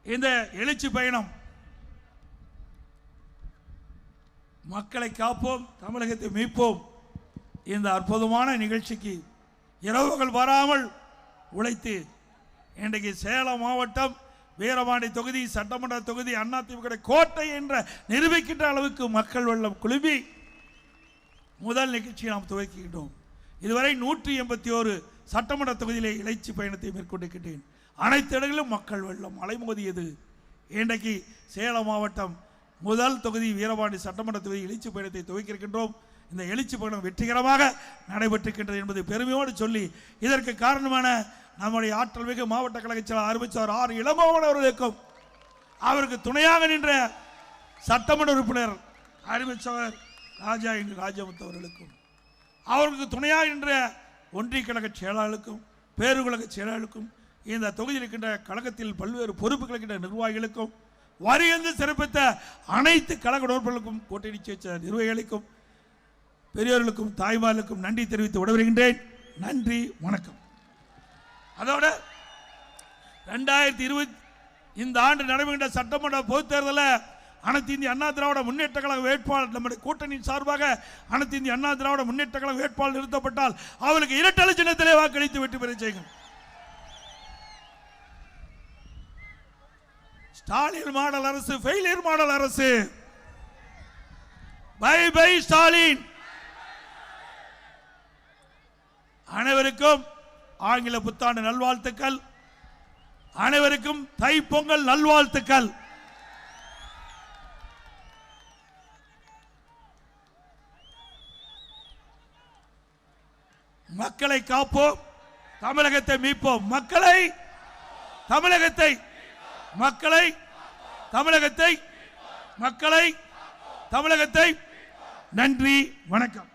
இந்த எழுச்சி பயணம் மக்களை காப்போம், தமிழகத்தை மீட்போம் இந்த அற்புதமான நிகழ்ச்சிக்கு இரவுகள் வராமல் உழைத்து இன்றைக்கு சேலம் மாவட்டம் வீரபாண்டி தொகுதி சட்டமன்ற தொகுதி அதிமுக கோட்டை என்ற நிரூபிக்கின்ற அளவுக்கு மக்கள் வெள்ளம் குழுமி முதல் நிகழ்ச்சியை நாம் துவக்கிட்டோம். இதுவரை 181 சட்டமன்ற தொகுதியிலே இளைச்சி பயணத்தை மேற்கொண்டிருக்கின்றேன். அனைத்து இடங்களிலும் மக்கள் வெள்ளம் அலைமோதியது. இன்றைக்கு சேலம் மாவட்டம் முதல் தொகுதி வீரபாண்டி சட்டமன்ற தொகுதி எழுச்சி பயணத்தை துவக்கியிருக்கின்றோம். இந்த எழுச்சி பயணம் வெற்றிகரமாக நடைபெற்றிருக்கின்றது என்பதை பெருமையோடு சொல்லி, இதற்கு காரணமான நம்முடைய ஆற்றல் மிகு மாவட்ட கழக செயலாளர் அறிவிச்சவர் ஆர் இளங்கோவன் அவர்களுக்கும், அவருக்கு துணையாக நின்ற சட்டமன்ற உறுப்பினர் அறிவிச்சவர் ராஜாமுத்து அவர்களுக்கும், அவருக்கு துணையாக நின்ற ஒன்றிய கழக செயலாளருக்கும் பேருகழக செயலாளருக்கும், இந்த தொகுதியில் இருக்கின்ற கழகத்தில் பல்வேறு பொறுப்புகள் இருக்கின்ற நிர்வாகிகளுக்கும், வரியந்து சிறப்பித்த அனைத்து கழக உறுப்பினர்களுக்கும், கூட்டணி சேர்ந்த நிர்வாகிகளுக்கும், பெரியோர்களுக்கும் தாய்மார்களுக்கும் நன்றி தெரிவித்து விடைபெறுகின்றேன். நன்றி, வணக்கம். அதோட இந்த ஆண்டு நடைபெறுகின்ற சட்டமன்ற பொதுத் தேர்தலில் அனைத்து இந்திய அண்ணா திராவிட முன்னேற்ற கழக வேட்பாளர் நம்முடைய கூட்டணியின் சார்பாக அனைத்து இந்திய அண்ணா திராவிட முன்னேற்ற கழக வேட்பாளர் நிறுத்தப்பட்டால் அவருக்கு இரட்டலை சின்னத்திலே வாக்களித்து வெற்றி பெற செய்யுங்கள். ஸ்டாலின் மாடல் அரசு ஃபெயிலியர் மாடல் அரசு. Bye bye Stalin. அனைவருக்கும் ஆங்கில புத்தாண்டு நல்வாழ்த்துக்கள். அனைவருக்கும் தைப்பொங்கல் நல்வாழ்த்துக்கள். மக்களை காப்போம், தமிழகத்தை மீட்போம். மக்களை தமிழகத்தை மக்களை தமிழகத்தை மக்களை தமிழகத்தை. நன்றி, வணக்கம்.